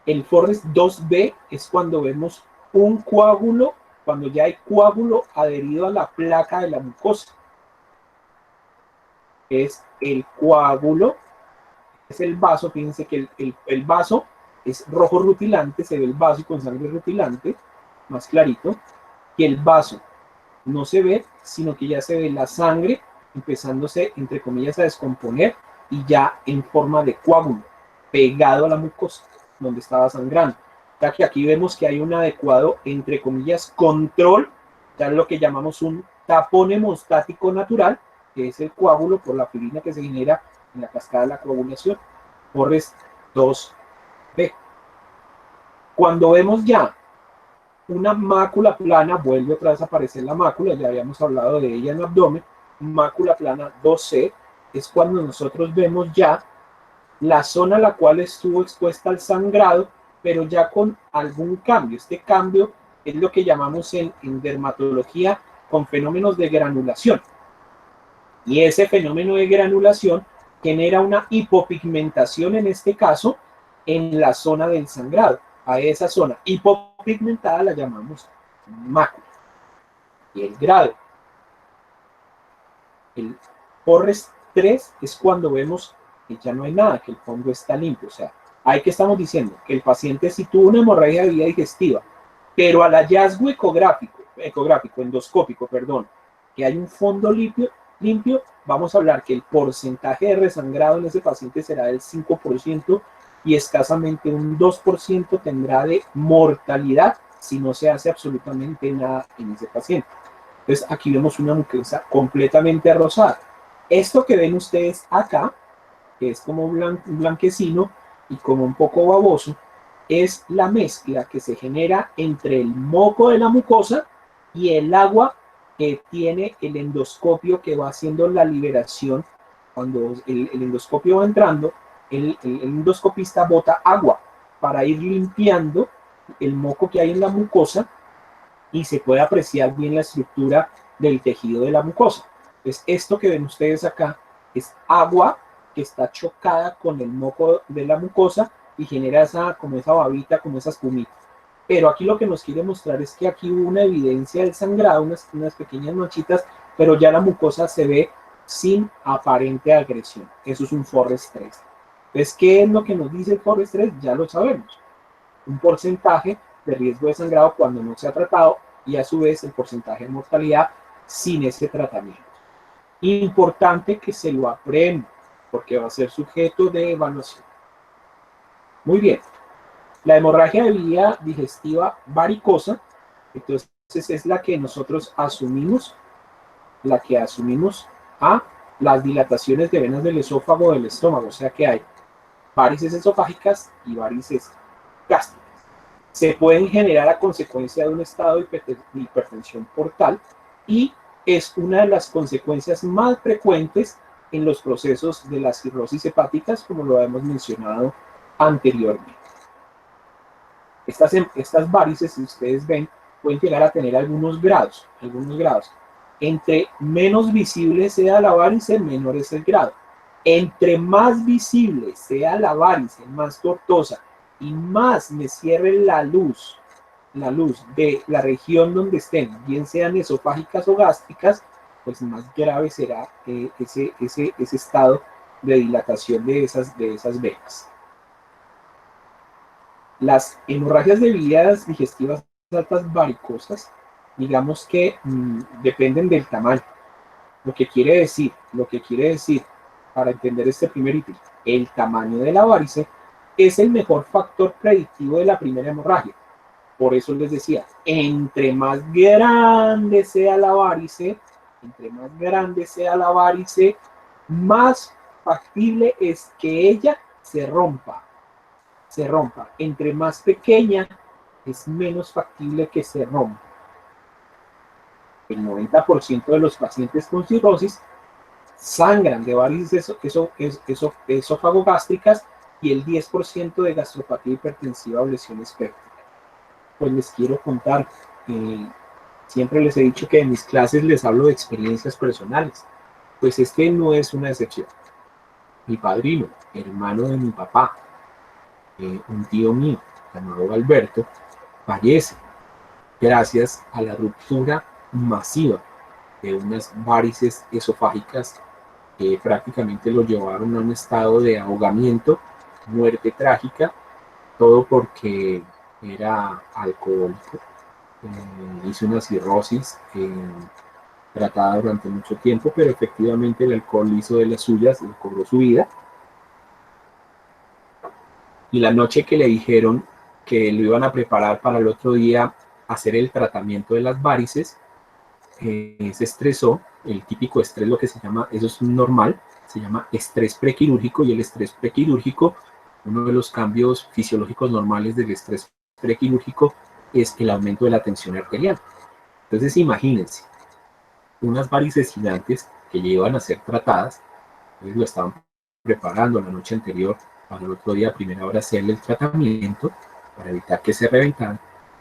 El Forrest 2B es cuando vemos un coágulo, cuando ya hay coágulo adherido a la placa de la mucosa. Es el coágulo, es el vaso. Fíjense que el vaso es rojo rutilante, se ve el vaso con sangre rutilante, más clarito, y el vaso no se ve, sino que ya se ve la sangre empezándose, entre comillas, a descomponer y ya en forma de coágulo, pegado a la mucosa, donde estaba sangrando. Ya que aquí vemos que hay un adecuado, entre comillas, control, ya lo que llamamos un tapón hemostático natural, que es el coágulo por la filina que se genera en la cascada de la coagulación. Forrest 2B. Cuando vemos ya una mácula plana, vuelve otra vez a aparecer la mácula, ya habíamos hablado de ella en el abdomen. Mácula plana 2C es cuando nosotros vemos ya la zona a la cual estuvo expuesta al sangrado, pero ya con algún cambio. Este cambio es lo que llamamos en dermatología con fenómenos de granulación. Y ese fenómeno de granulación genera una hipopigmentación, en este caso, en la zona del sangrado. A esa zona hipopigmentada la llamamos mácula. Y el grado. El Forrest 3 es cuando vemos que ya no hay nada, que el fondo está limpio. O sea, ahí que estamos diciendo que el paciente sí tuvo una hemorragia de vía digestiva, pero al hallazgo endoscópico, que hay un fondo limpio, vamos a hablar que el porcentaje de resangrado en ese paciente será del 5% y escasamente un 2% tendrá de mortalidad si no se hace absolutamente nada en ese paciente. Entonces aquí vemos una mucosa completamente rosada. Esto que ven ustedes acá, que es como blanquecino y como un poco baboso, es la mezcla que se genera entre el moco de la mucosa y el agua que tiene el endoscopio, que va haciendo la liberación. Cuando el endoscopio va entrando, el endoscopista bota agua para ir limpiando el moco que hay en la mucosa y se puede apreciar bien la estructura del tejido de la mucosa. Entonces, esto que ven ustedes acá es agua que está chocada con el moco de la mucosa y genera como esa babita, como esa espumita. Pero aquí lo que nos quiere mostrar es que aquí hubo una evidencia del sangrado, unas pequeñas manchitas, pero ya la mucosa se ve sin aparente agresión. Eso es un Forrest 3. Entonces, ¿qué es lo que nos dice el Forrest 3? Ya lo sabemos. Un porcentaje de riesgo de sangrado cuando no se ha tratado y a su vez el porcentaje de mortalidad sin ese tratamiento. Importante que se lo aprenda porque va a ser sujeto de evaluación. Muy bien. La hemorragia de vía digestiva varicosa Entonces es la que nosotros asumimos, a las dilataciones de venas del esófago o del estómago, o sea que hay varices esofágicas y varices gástricas. Se pueden generar a consecuencia de un estado de hipertensión portal y es una de las consecuencias más frecuentes en los procesos de las cirrosis hepáticas, como lo hemos mencionado anteriormente. Estas varices, si ustedes ven, pueden llegar a tener algunos grados. Entre menos visible sea la varice, menor es el grado. Entre más visible sea la varice, más tortuosa, y más me cierre la luz de la región donde estén, bien sean esofágicas o gástricas, pues más grave será ese estado de dilatación de esas venas. Las hemorragias de vías digestivas altas varicosas, digamos que dependen del tamaño. Lo que quiere decir, para entender este primer ítem, el tamaño de la varice es el mejor factor predictivo de la primera hemorragia. Por eso les decía, entre más grande sea la varice, más factible es que ella se rompa. Entre más pequeña, es menos factible que se rompa. El 90% de los pacientes con cirrosis sangran de varices esófago-gástricas y el 10% de gastropatía hipertensiva o lesiones pépticas. Pues les quiero contar, siempre les he dicho que en mis clases les hablo de experiencias personales, pues este no es una excepción. Mi padrino, hermano de mi papá, un tío mío, llamado Alberto, fallece gracias a la ruptura masiva de unas varices esofágicas que prácticamente lo llevaron a un estado de ahogamiento, muerte trágica, todo porque era alcohólico. Hizo una cirrosis tratada durante mucho tiempo, pero efectivamente el alcohol hizo de las suyas, le cobró su vida. Y la noche que le dijeron que lo iban a preparar para el otro día hacer el tratamiento de las varices, se estresó, el típico estrés, lo que se llama, eso es normal, se llama estrés prequirúrgico, y el estrés prequirúrgico, uno de los cambios fisiológicos normales del estrés prequirúrgico es el aumento de la tensión arterial. Entonces imagínense, unas varices gigantes que llevan a ser tratadas, ellos lo estaban preparando la noche anterior para el otro día a primera hora hacerle el tratamiento para evitar que se reventaran,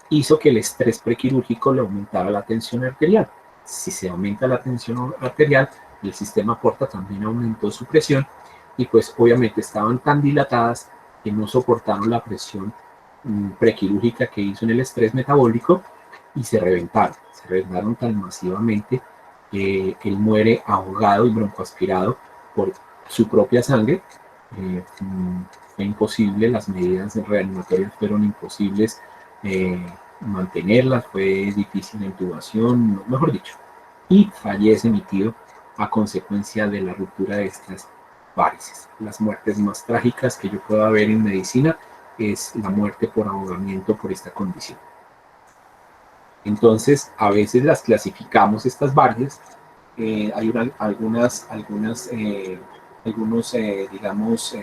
hizo que el estrés prequirúrgico le aumentara la tensión arterial. Si se aumenta la tensión arterial, el sistema porta también aumentó su presión y pues obviamente estaban tan dilatadas que no soportaron la presión prequirúrgica que hizo en el estrés metabólico y se reventaron tan masivamente que él muere ahogado y broncoaspirado por su propia sangre. Fue imposible, las medidas reanimatorias fueron imposibles mantenerlas, fue difícil la intubación, mejor dicho, y fallece mi tío a consecuencia de la ruptura de estas varices. Las muertes más trágicas que yo pueda ver en medicina es la muerte por ahogamiento por esta condición. Entonces, a veces las clasificamos estas varices, hay digamos,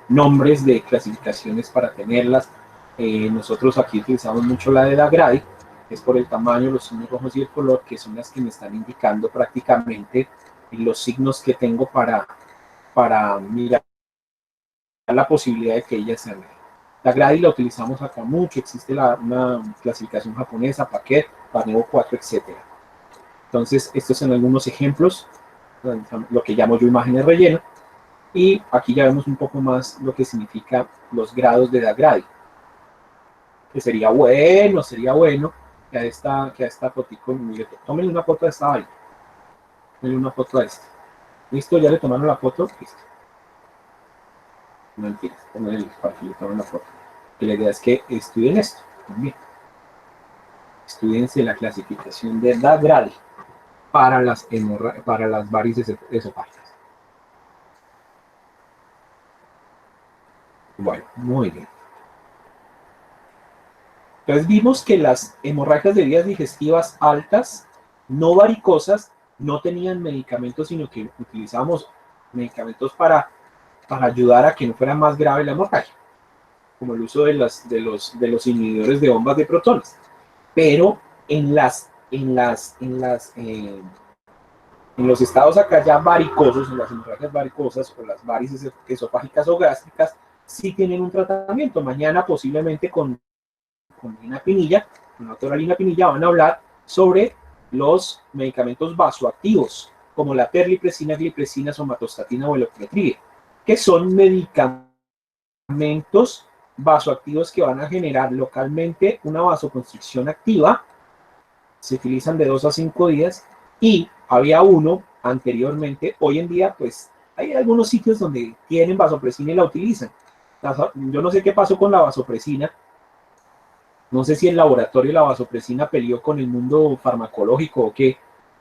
nombres de clasificaciones para tenerlas. Nosotros aquí utilizamos mucho la de Dagradi, que es por el tamaño, los signos rojos y el color, que son las que me están indicando prácticamente los signos que tengo para mirar la posibilidad de que ella sea negra. La Gradi la utilizamos acá mucho, existe una clasificación japonesa, Paquet, Paneo 4, etc. Entonces, estos son algunos ejemplos, lo que llamo yo imágenes relleno, y aquí ya vemos un poco más lo que significa los grados de Dagradi. Que sería bueno que a esta fotico, tómenle una foto de esta vaina, tómenle una foto de esta. ¿Listo? ¿Ya le tomaron la foto? Listo. No mentiras, para que le tomen la foto. Y la idea es que estudien esto también. Estudiense la clasificación de Dagradi para las varices esofágicas. Bueno, muy bien. Entonces vimos que las hemorragias de vías digestivas altas, no varicosas, no tenían medicamentos, sino que utilizábamos medicamentos para ayudar a que no fuera más grave la hemorragia, como el uso de los inhibidores de bombas de protones. Pero en los estados acá ya varicosos, en las hemorragias varicosas o las varices esofágicas o gástricas, sí tienen un tratamiento. Mañana posiblemente con Lina Pinilla, con la doctora Lina Pinilla, van a hablar sobre los medicamentos vasoactivos, como la terlipresina, glipresina, somatostatina o eloquetría, que son medicamentos vasoactivos que van a generar localmente una vasoconstricción activa. Se utilizan de 2 a 5 días y había uno anteriormente. Hoy en día pues hay algunos sitios donde tienen vasopresina y la utilizan. Yo no sé qué pasó con la vasopresina. No sé si el laboratorio de la vasopresina peleó con el mundo farmacológico o qué,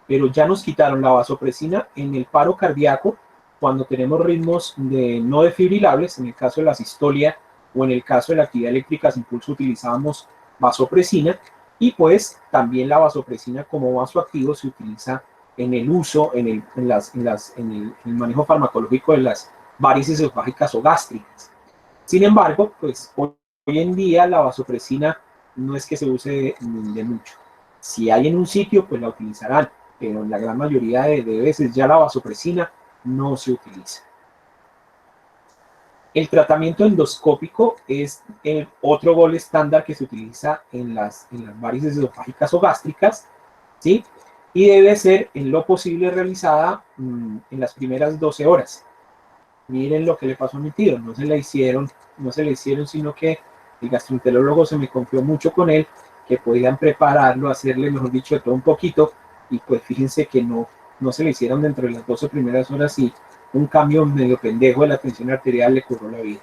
pero ya nos quitaron la vasopresina en el paro cardíaco cuando tenemos ritmos no defibrilables. En el caso de la sistolia o en el caso de la actividad eléctrica sin pulso utilizábamos vasopresina, y pues también la vasopresina como vasoactivo se utiliza en el uso, en el manejo farmacológico de las varices esofágicas o gástricas. Sin embargo, pues hoy en día la vasopresina no es que se use de mucho. Si hay en un sitio, pues la utilizarán, pero en la gran mayoría de veces ya la vasopresina no se utiliza. El tratamiento endoscópico es otro gol estándar que se utiliza en las varices esofágicas o gástricas, ¿sí? Y debe ser en lo posible realizada en las primeras 12 horas. Miren lo que le pasó a mi tío, no se le hicieron, sino que el gastroenterólogo se me confió mucho con él, que podían prepararlo, hacerle, mejor dicho, de todo un poquito, y pues fíjense que no se le hicieron dentro de las 12 primeras horas y un cambio medio pendejo de la tensión arterial le curó la vida.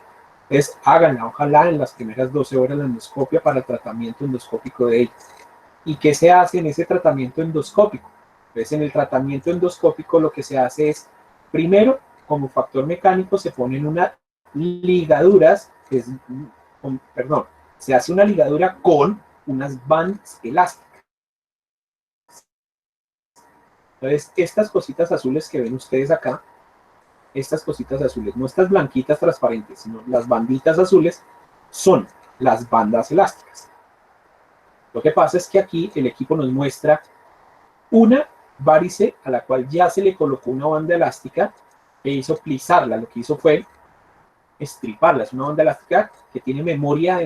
Entonces háganla, ojalá en las primeras 12 horas la endoscopia para el tratamiento endoscópico de ellos. ¿Y qué se hace en ese tratamiento endoscópico? Entonces en el tratamiento endoscópico lo que se hace es, primero, como factor mecánico se ponen unas ligaduras, se hace una ligadura con unas bandas elásticas. Entonces, estas cositas azules que ven ustedes acá, estas cositas azules, no estas blanquitas transparentes, sino las banditas azules, son las bandas elásticas. Lo que pasa es que aquí el equipo nos muestra una varice a la cual ya se le colocó una banda elástica e hizo plisarla. Lo que hizo fue estriparla. Es una banda elástica que tiene memoria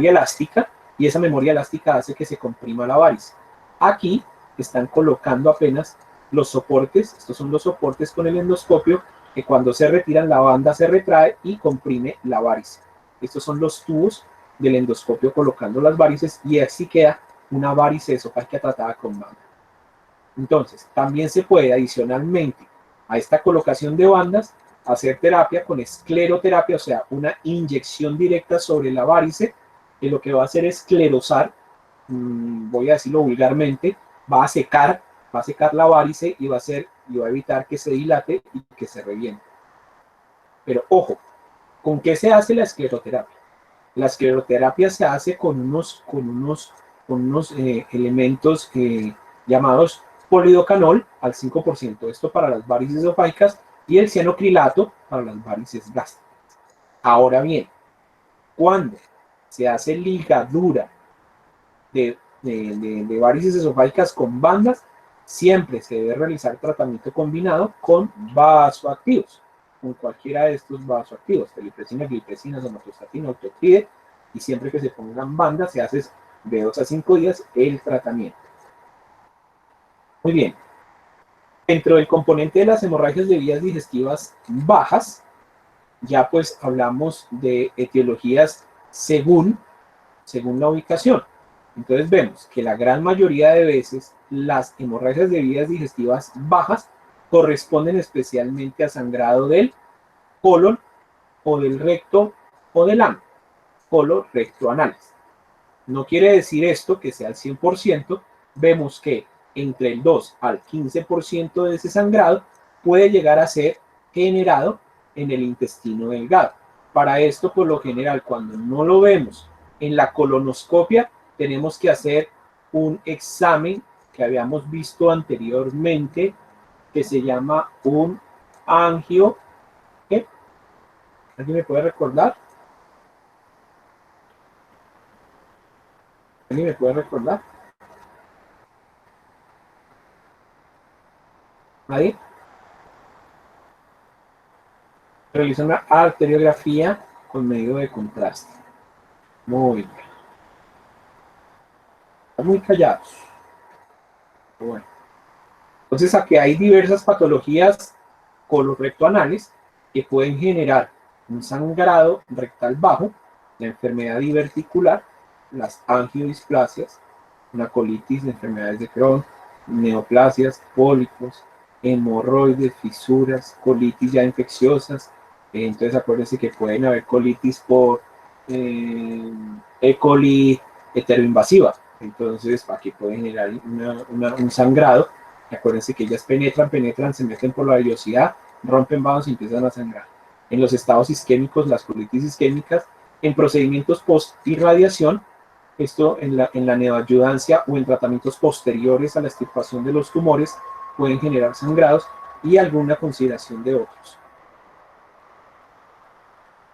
elástica, y esa memoria elástica hace que se comprima la varice. Aquí están colocando apenas los soportes. Estos son los soportes con el endoscopio, que cuando se retiran la banda se retrae y comprime la varice. Estos son los tubos del endoscopio colocando las varices, y así queda una varice esofágica tratada con banda. Entonces, también se puede adicionalmente a esta colocación de bandas hacer terapia con escleroterapia, o sea, una inyección directa sobre la varice, que lo que va a hacer es esclerosar, voy a decirlo vulgarmente, va a secar la varice y va a evitar que se dilate y que se reviente. Pero ojo, ¿con qué se hace la escleroterapia? La escleroterapia se hace con unos elementos llamados polidocanol al 5%, esto para las varices esofágicas, y el cianocrilato para las varices gástricas. Ahora bien, cuando se hace ligadura de varices esofágicas con bandas, siempre se debe realizar tratamiento combinado con vasoactivos, con cualquiera de estos vasoactivos, terlipresina, glipresina, somatostatina, octopide, y siempre que se pongan bandas se hace de 2 a 5 días el tratamiento. Muy bien. Dentro del componente de las hemorragias de vías digestivas bajas, ya pues hablamos de etiologías según la ubicación. Entonces vemos que la gran mayoría de veces las hemorragias de vías digestivas bajas corresponden especialmente a sangrado del colon o del recto o del ano, colon-recto-anales. No quiere decir esto que sea al 100%, vemos que entre el 2 al 15% de ese sangrado puede llegar a ser generado en el intestino delgado. Para esto, por lo general, cuando no lo vemos en la colonoscopia, tenemos que hacer un examen que habíamos visto anteriormente, que se llama un angio. ¿Qué? ¿Alguien me puede recordar? ¿Alguien me puede recordar? ¿Nadie? Realiza una arteriografía con medio de contraste. Muy bien. Están muy callados. Bueno. Entonces aquí hay diversas patologías colorectoanales que pueden generar un sangrado rectal bajo, la enfermedad diverticular, las angiodisplasias, una colitis, enfermedades de Crohn, neoplasias, pólipos, hemorroides, fisuras, colitis ya infecciosas. Entonces acuérdense que pueden haber colitis por E. coli heteroinvasiva. Entonces aquí pueden generar un sangrado. Acuérdense que ellas penetran, se meten por la vellosidad, rompen vasos y empiezan a sangrar. En los estados isquémicos, las colitis isquémicas, en procedimientos post-irradiación, esto en la neoadjuvancia o en tratamientos posteriores a la extirpación de los tumores, pueden generar sangrados y alguna consideración de otros.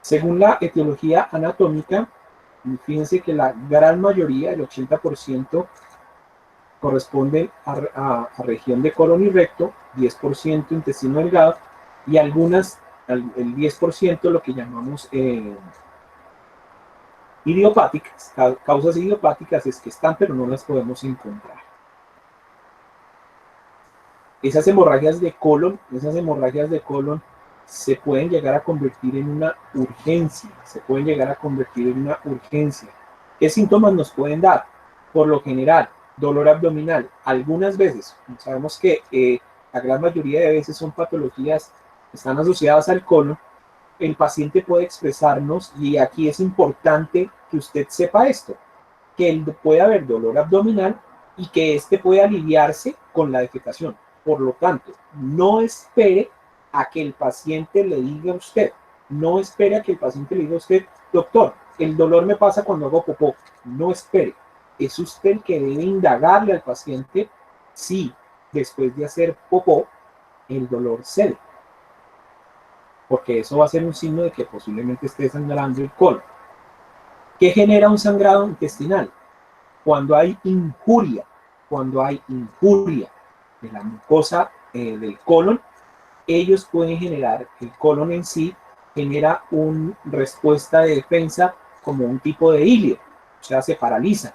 Según la etiología anatómica, fíjense que la gran mayoría, el 80%, corresponden a región de colon y recto, 10% intestino delgado, y algunas, el 10% lo que llamamos idiopáticas. Causas idiopáticas es que están, pero no las podemos encontrar. Esas hemorragias de colon se pueden llegar a convertir en una urgencia, ¿Qué síntomas nos pueden dar? Por lo general, dolor abdominal. Algunas veces, sabemos que la gran mayoría de veces son patologías que están asociadas al colon. El paciente puede expresarnos, y aquí es importante que usted sepa esto, que puede haber dolor abdominal y que este puede aliviarse con la defecación. Por lo tanto, no espere a que el paciente le diga a usted, doctor, el dolor me pasa cuando hago popó. No espere. Es usted el que debe indagarle al paciente si después de hacer popó el dolor cede, porque eso va a ser un signo de que posiblemente esté sangrando el colon. ¿Qué genera un sangrado intestinal? Cuando hay injuria de la mucosa del colon, ellos pueden generar, el colon en sí genera una respuesta de defensa como un tipo de ilio, o sea, se paraliza.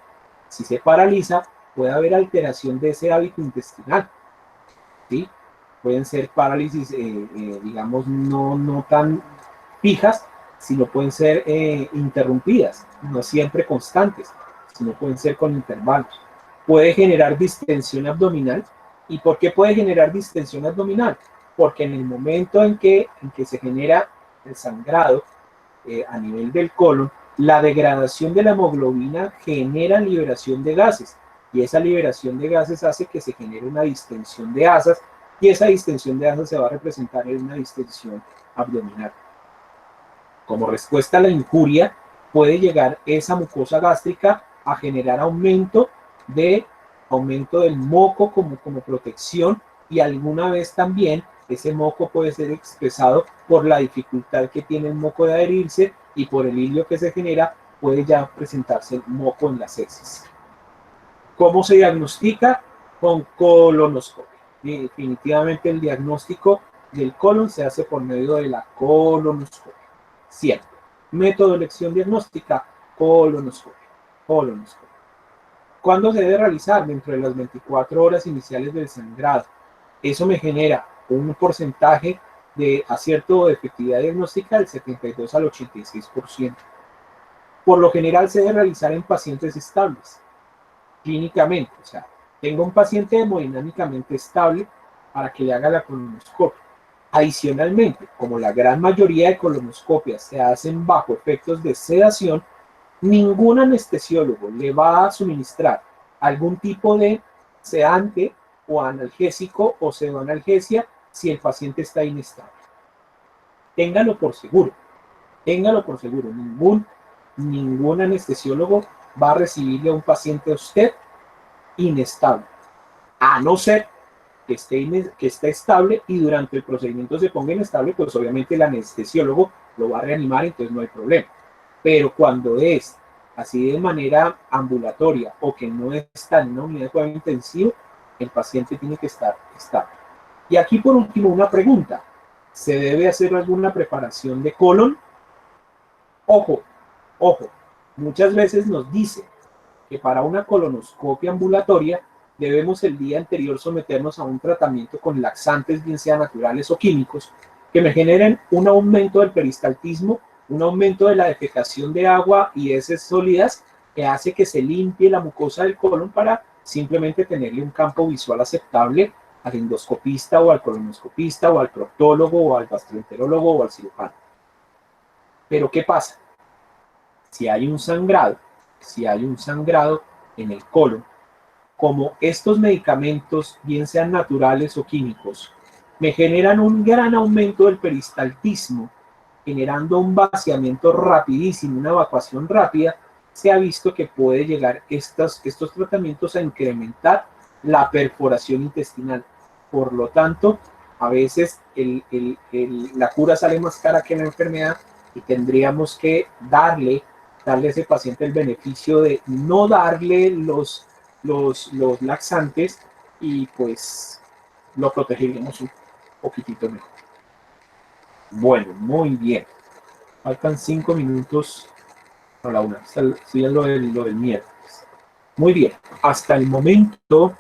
Si se paraliza, puede haber alteración de ese hábito intestinal, ¿sí? Pueden ser parálisis, digamos, no tan fijas, sino pueden ser interrumpidas, no siempre constantes, sino pueden ser con intervalos. Puede generar distensión abdominal. ¿Y por qué puede generar distensión abdominal? Porque en el momento en que se genera el sangrado a nivel del colon, la degradación de la hemoglobina genera liberación de gases, y esa liberación de gases hace que se genere una distensión de asas, y esa distensión de asas se va a representar en una distensión abdominal. Como respuesta a la injuria, puede llegar esa mucosa gástrica a generar aumento del moco como protección, y alguna vez también ese moco puede ser expresado por la dificultad que tiene el moco de adherirse, y por el hilio que se genera puede ya presentarse el moco en las heces. ¿Cómo se diagnostica? Con colonoscopia. Definitivamente el diagnóstico del colon se hace por medio de la colonoscopia. Siempre. Método de elección diagnóstica, colonoscopia. ¿Cuándo se debe realizar? Dentro de las 24 horas iniciales del sangrado. Eso me genera un porcentaje de acierto o de efectividad diagnóstica del 72 al 86%. Por lo general se debe realizar en pacientes estables, clínicamente. O sea, tengo un paciente hemodinámicamente estable para que le haga la colonoscopia. Adicionalmente, como la gran mayoría de colonoscopias se hacen bajo efectos de sedación, ningún anestesiólogo le va a suministrar algún tipo de sedante o analgésico o pseudoanalgesia si el paciente está inestable. Téngalo por seguro. Téngalo por seguro, ningún anestesiólogo va a recibirle a un paciente a usted inestable, a no ser que esté estable y durante el procedimiento se ponga inestable, pues obviamente el anestesiólogo lo va a reanimar, entonces no hay problema. Pero cuando es así de manera ambulatoria o que no está en una unidad de cuidado intensivo, el paciente tiene que estar estable. Y aquí por último una pregunta, ¿se debe hacer alguna preparación de colon? Ojo, muchas veces nos dice que para una colonoscopia ambulatoria debemos el día anterior someternos a un tratamiento con laxantes, bien sean naturales o químicos, que me generen un aumento del peristaltismo, un aumento de la defecación de agua y heces sólidas que hace que se limpie la mucosa del colon para simplemente tenerle un campo visual aceptable al endoscopista o al colonoscopista o al proctólogo o al gastroenterólogo o al cirujano. Pero ¿qué pasa? Si hay un sangrado en el colon, como estos medicamentos, bien sean naturales o químicos, me generan un gran aumento del peristaltismo, generando un vaciamiento rapidísimo, una evacuación rápida, se ha visto que puede llegar estos tratamientos a incrementar la perforación intestinal. Por lo tanto, a veces la cura sale más cara que la enfermedad y tendríamos que darle a ese paciente el beneficio de no darle los laxantes y pues lo protegeríamos un poquitito mejor. Bueno, muy bien. Faltan 5 minutos para la 1. Estoy en lo del miércoles. Muy bien. Hasta el momento,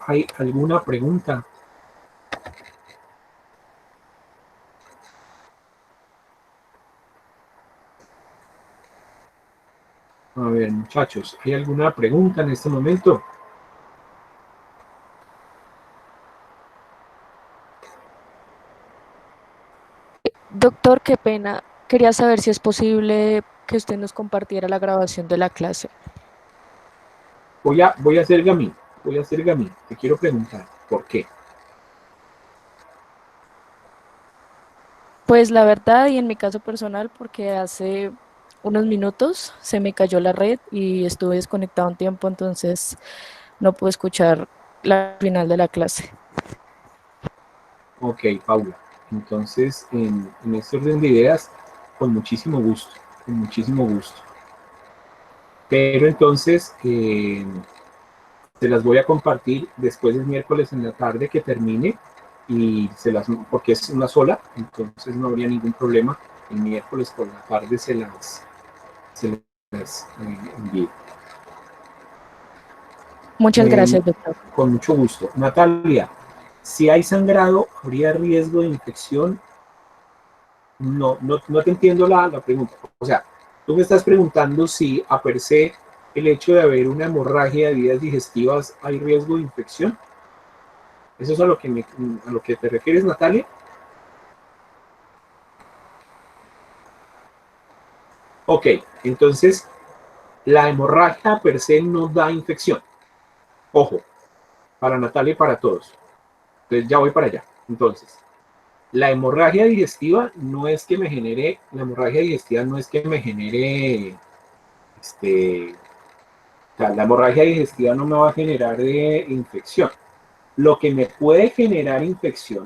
¿hay alguna pregunta? A ver, muchachos, ¿hay alguna pregunta en este momento? Doctor, qué pena. Quería saber si es posible que usted nos compartiera la grabación de la clase. Voy a hacer gamín. Te quiero preguntar, ¿por qué? Pues la verdad, y en mi caso personal, porque hace unos minutos se me cayó la red y estuve desconectado un tiempo, entonces no pude escuchar la final de la clase. Ok, Paula. Entonces, en este orden de ideas, con muchísimo gusto. Pero entonces, se las voy a compartir después del miércoles en la tarde que termine, porque es una sola, entonces no habría ningún problema. El miércoles por la tarde se las envío. Muchas gracias, doctor. Con mucho gusto. Natalia, si hay sangrado, ¿habría riesgo de infección? No te entiendo la pregunta. O sea, tú me estás preguntando si a per se el hecho de haber una hemorragia de vías digestivas hay riesgo de infección. ¿Eso es a lo que te refieres, Natalia? Ok, entonces la hemorragia per se no da infección. Ojo, para Natalia y para todos. Entonces ya voy para allá. Entonces, la hemorragia digestiva no es que me genere, o sea, la hemorragia digestiva no me va a generar de infección. Lo que me puede generar infección,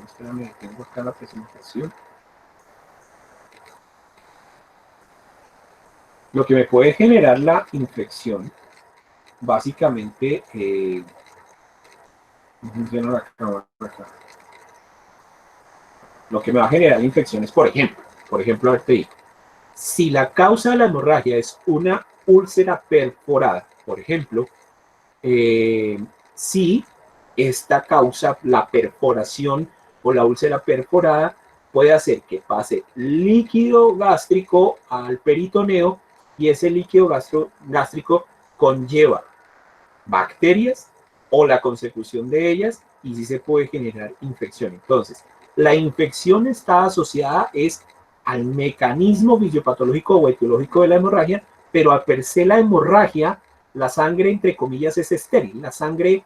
espérame, tengo acá la presentación. Lo que me puede generar la infección, básicamente, no funciona la cámara acá. Lo que me va a generar infecciones, por ejemplo, a ver, te digo, si la causa de la hemorragia es una úlcera perforada, por ejemplo, si esta causa, la perforación o la úlcera perforada, puede hacer que pase líquido gástrico al peritoneo y ese líquido gástrico conlleva bacterias o la consecución de ellas y sí se puede generar infección. Entonces, la infección está asociada al mecanismo fisiopatológico o etiológico de la hemorragia, pero a per se la hemorragia, la sangre, entre comillas, es estéril. La sangre,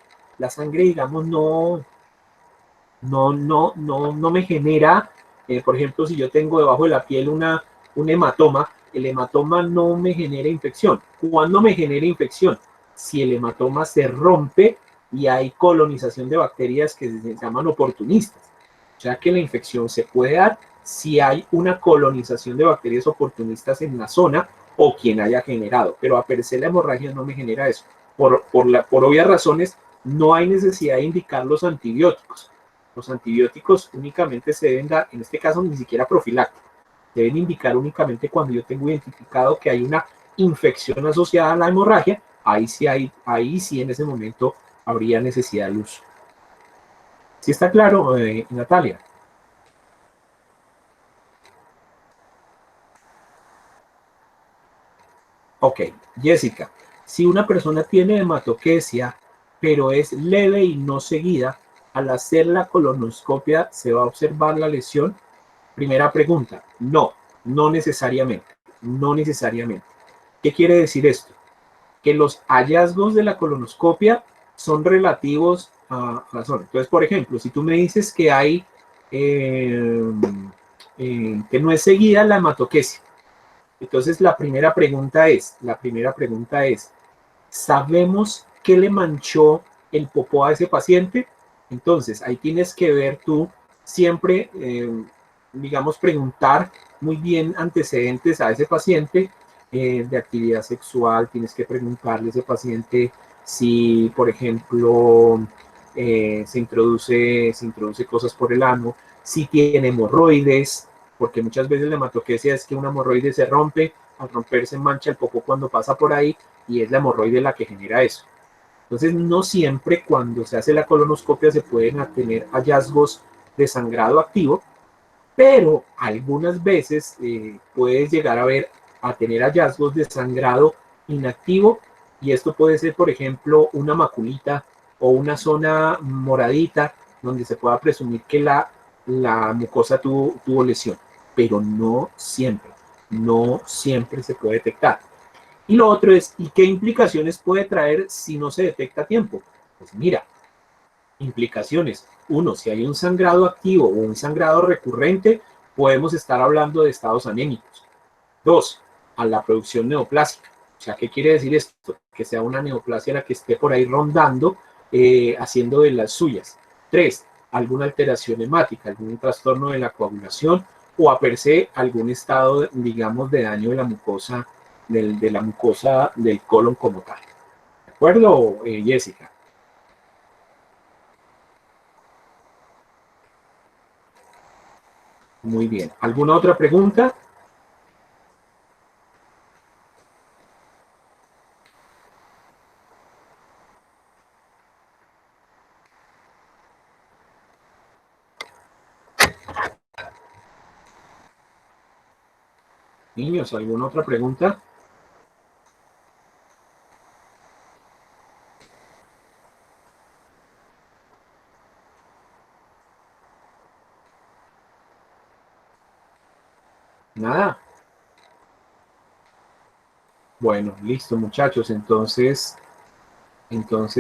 digamos, no me genera Por ejemplo, si yo tengo debajo de la piel un hematoma, el hematoma no me genera infección. ¿Cuándo me genera infección? Si el hematoma se rompe y hay colonización de bacterias que se llaman oportunistas. O sea que la infección se puede dar si hay una colonización de bacterias oportunistas en la zona o quien haya generado. Pero a per se la hemorragia no me genera eso. Por obvias razones, no hay necesidad de indicar los antibióticos. Los antibióticos únicamente se deben dar, en este caso ni siquiera profilácticos, deben indicar únicamente cuando yo tengo identificado que hay una infección asociada a la hemorragia, ahí sí en ese momento habría necesidad de uso. ¿Sí está claro, Natalia? Ok, Jessica, si una persona tiene hematoquesia, pero es leve y no seguida, al hacer la colonoscopia, ¿se va a observar la lesión? Primera pregunta, no necesariamente, no necesariamente. ¿Qué quiere decir esto? Que los hallazgos de la colonoscopia son relativos a la zona. Entonces, por ejemplo, si tú me dices que hay, que no es seguida la hematoquesia, entonces la primera pregunta es, ¿sabemos qué le manchó el popó a ese paciente? Entonces, ahí tienes que ver tú siempre, digamos, preguntar muy bien antecedentes a ese paciente de actividad sexual. Tienes que preguntarle a ese paciente si, por ejemplo, se introduce cosas por el ano, si tiene hemorroides, porque muchas veces la hematoquesia es que una hemorroide se rompe, al romperse mancha el popó cuando pasa por ahí y es la hemorroide la que genera eso. Entonces, no siempre cuando se hace la colonoscopia se pueden tener hallazgos de sangrado activo, pero algunas veces puedes llegar a tener hallazgos de sangrado inactivo, y esto puede ser, por ejemplo, una maculita o una zona moradita donde se pueda presumir que la mucosa tuvo lesión, pero no siempre se puede detectar. Y lo otro es, ¿y qué implicaciones puede traer si no se detecta a tiempo? Pues mira, implicaciones. Uno, si hay un sangrado activo o un sangrado recurrente, podemos estar hablando de estados anémicos. Dos, a la producción neoplásica. O sea, ¿qué quiere decir esto? Que sea una neoplasia la que esté por ahí rondando, haciendo de las suyas. Tres, alguna alteración hemática, algún trastorno de la coagulación o a per se algún estado, digamos, de daño de la mucosa, de la mucosa del colon como tal. ¿De acuerdo, Jessica? Muy bien. ¿Alguna otra pregunta? Niños, ¿alguna otra pregunta? Nada. Bueno, listo, muchachos. Entonces,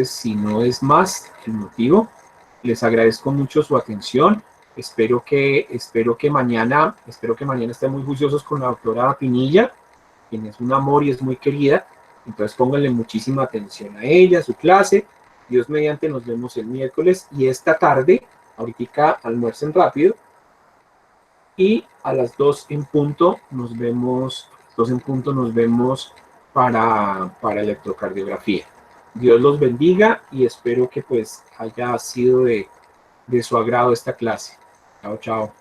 si no es más el motivo, les agradezco mucho su atención. Espero que mañana estén muy juiciosos con la doctora Pinilla, quien es un amor y es muy querida. Entonces pónganle muchísima atención a ella, a su clase. Dios mediante, nos vemos el miércoles y esta tarde, ahorita almuercen rápido. Y a las 2 en punto nos vemos, para electrocardiografía. Dios los bendiga y espero que pues haya sido de su agrado esta clase. Chao, chao.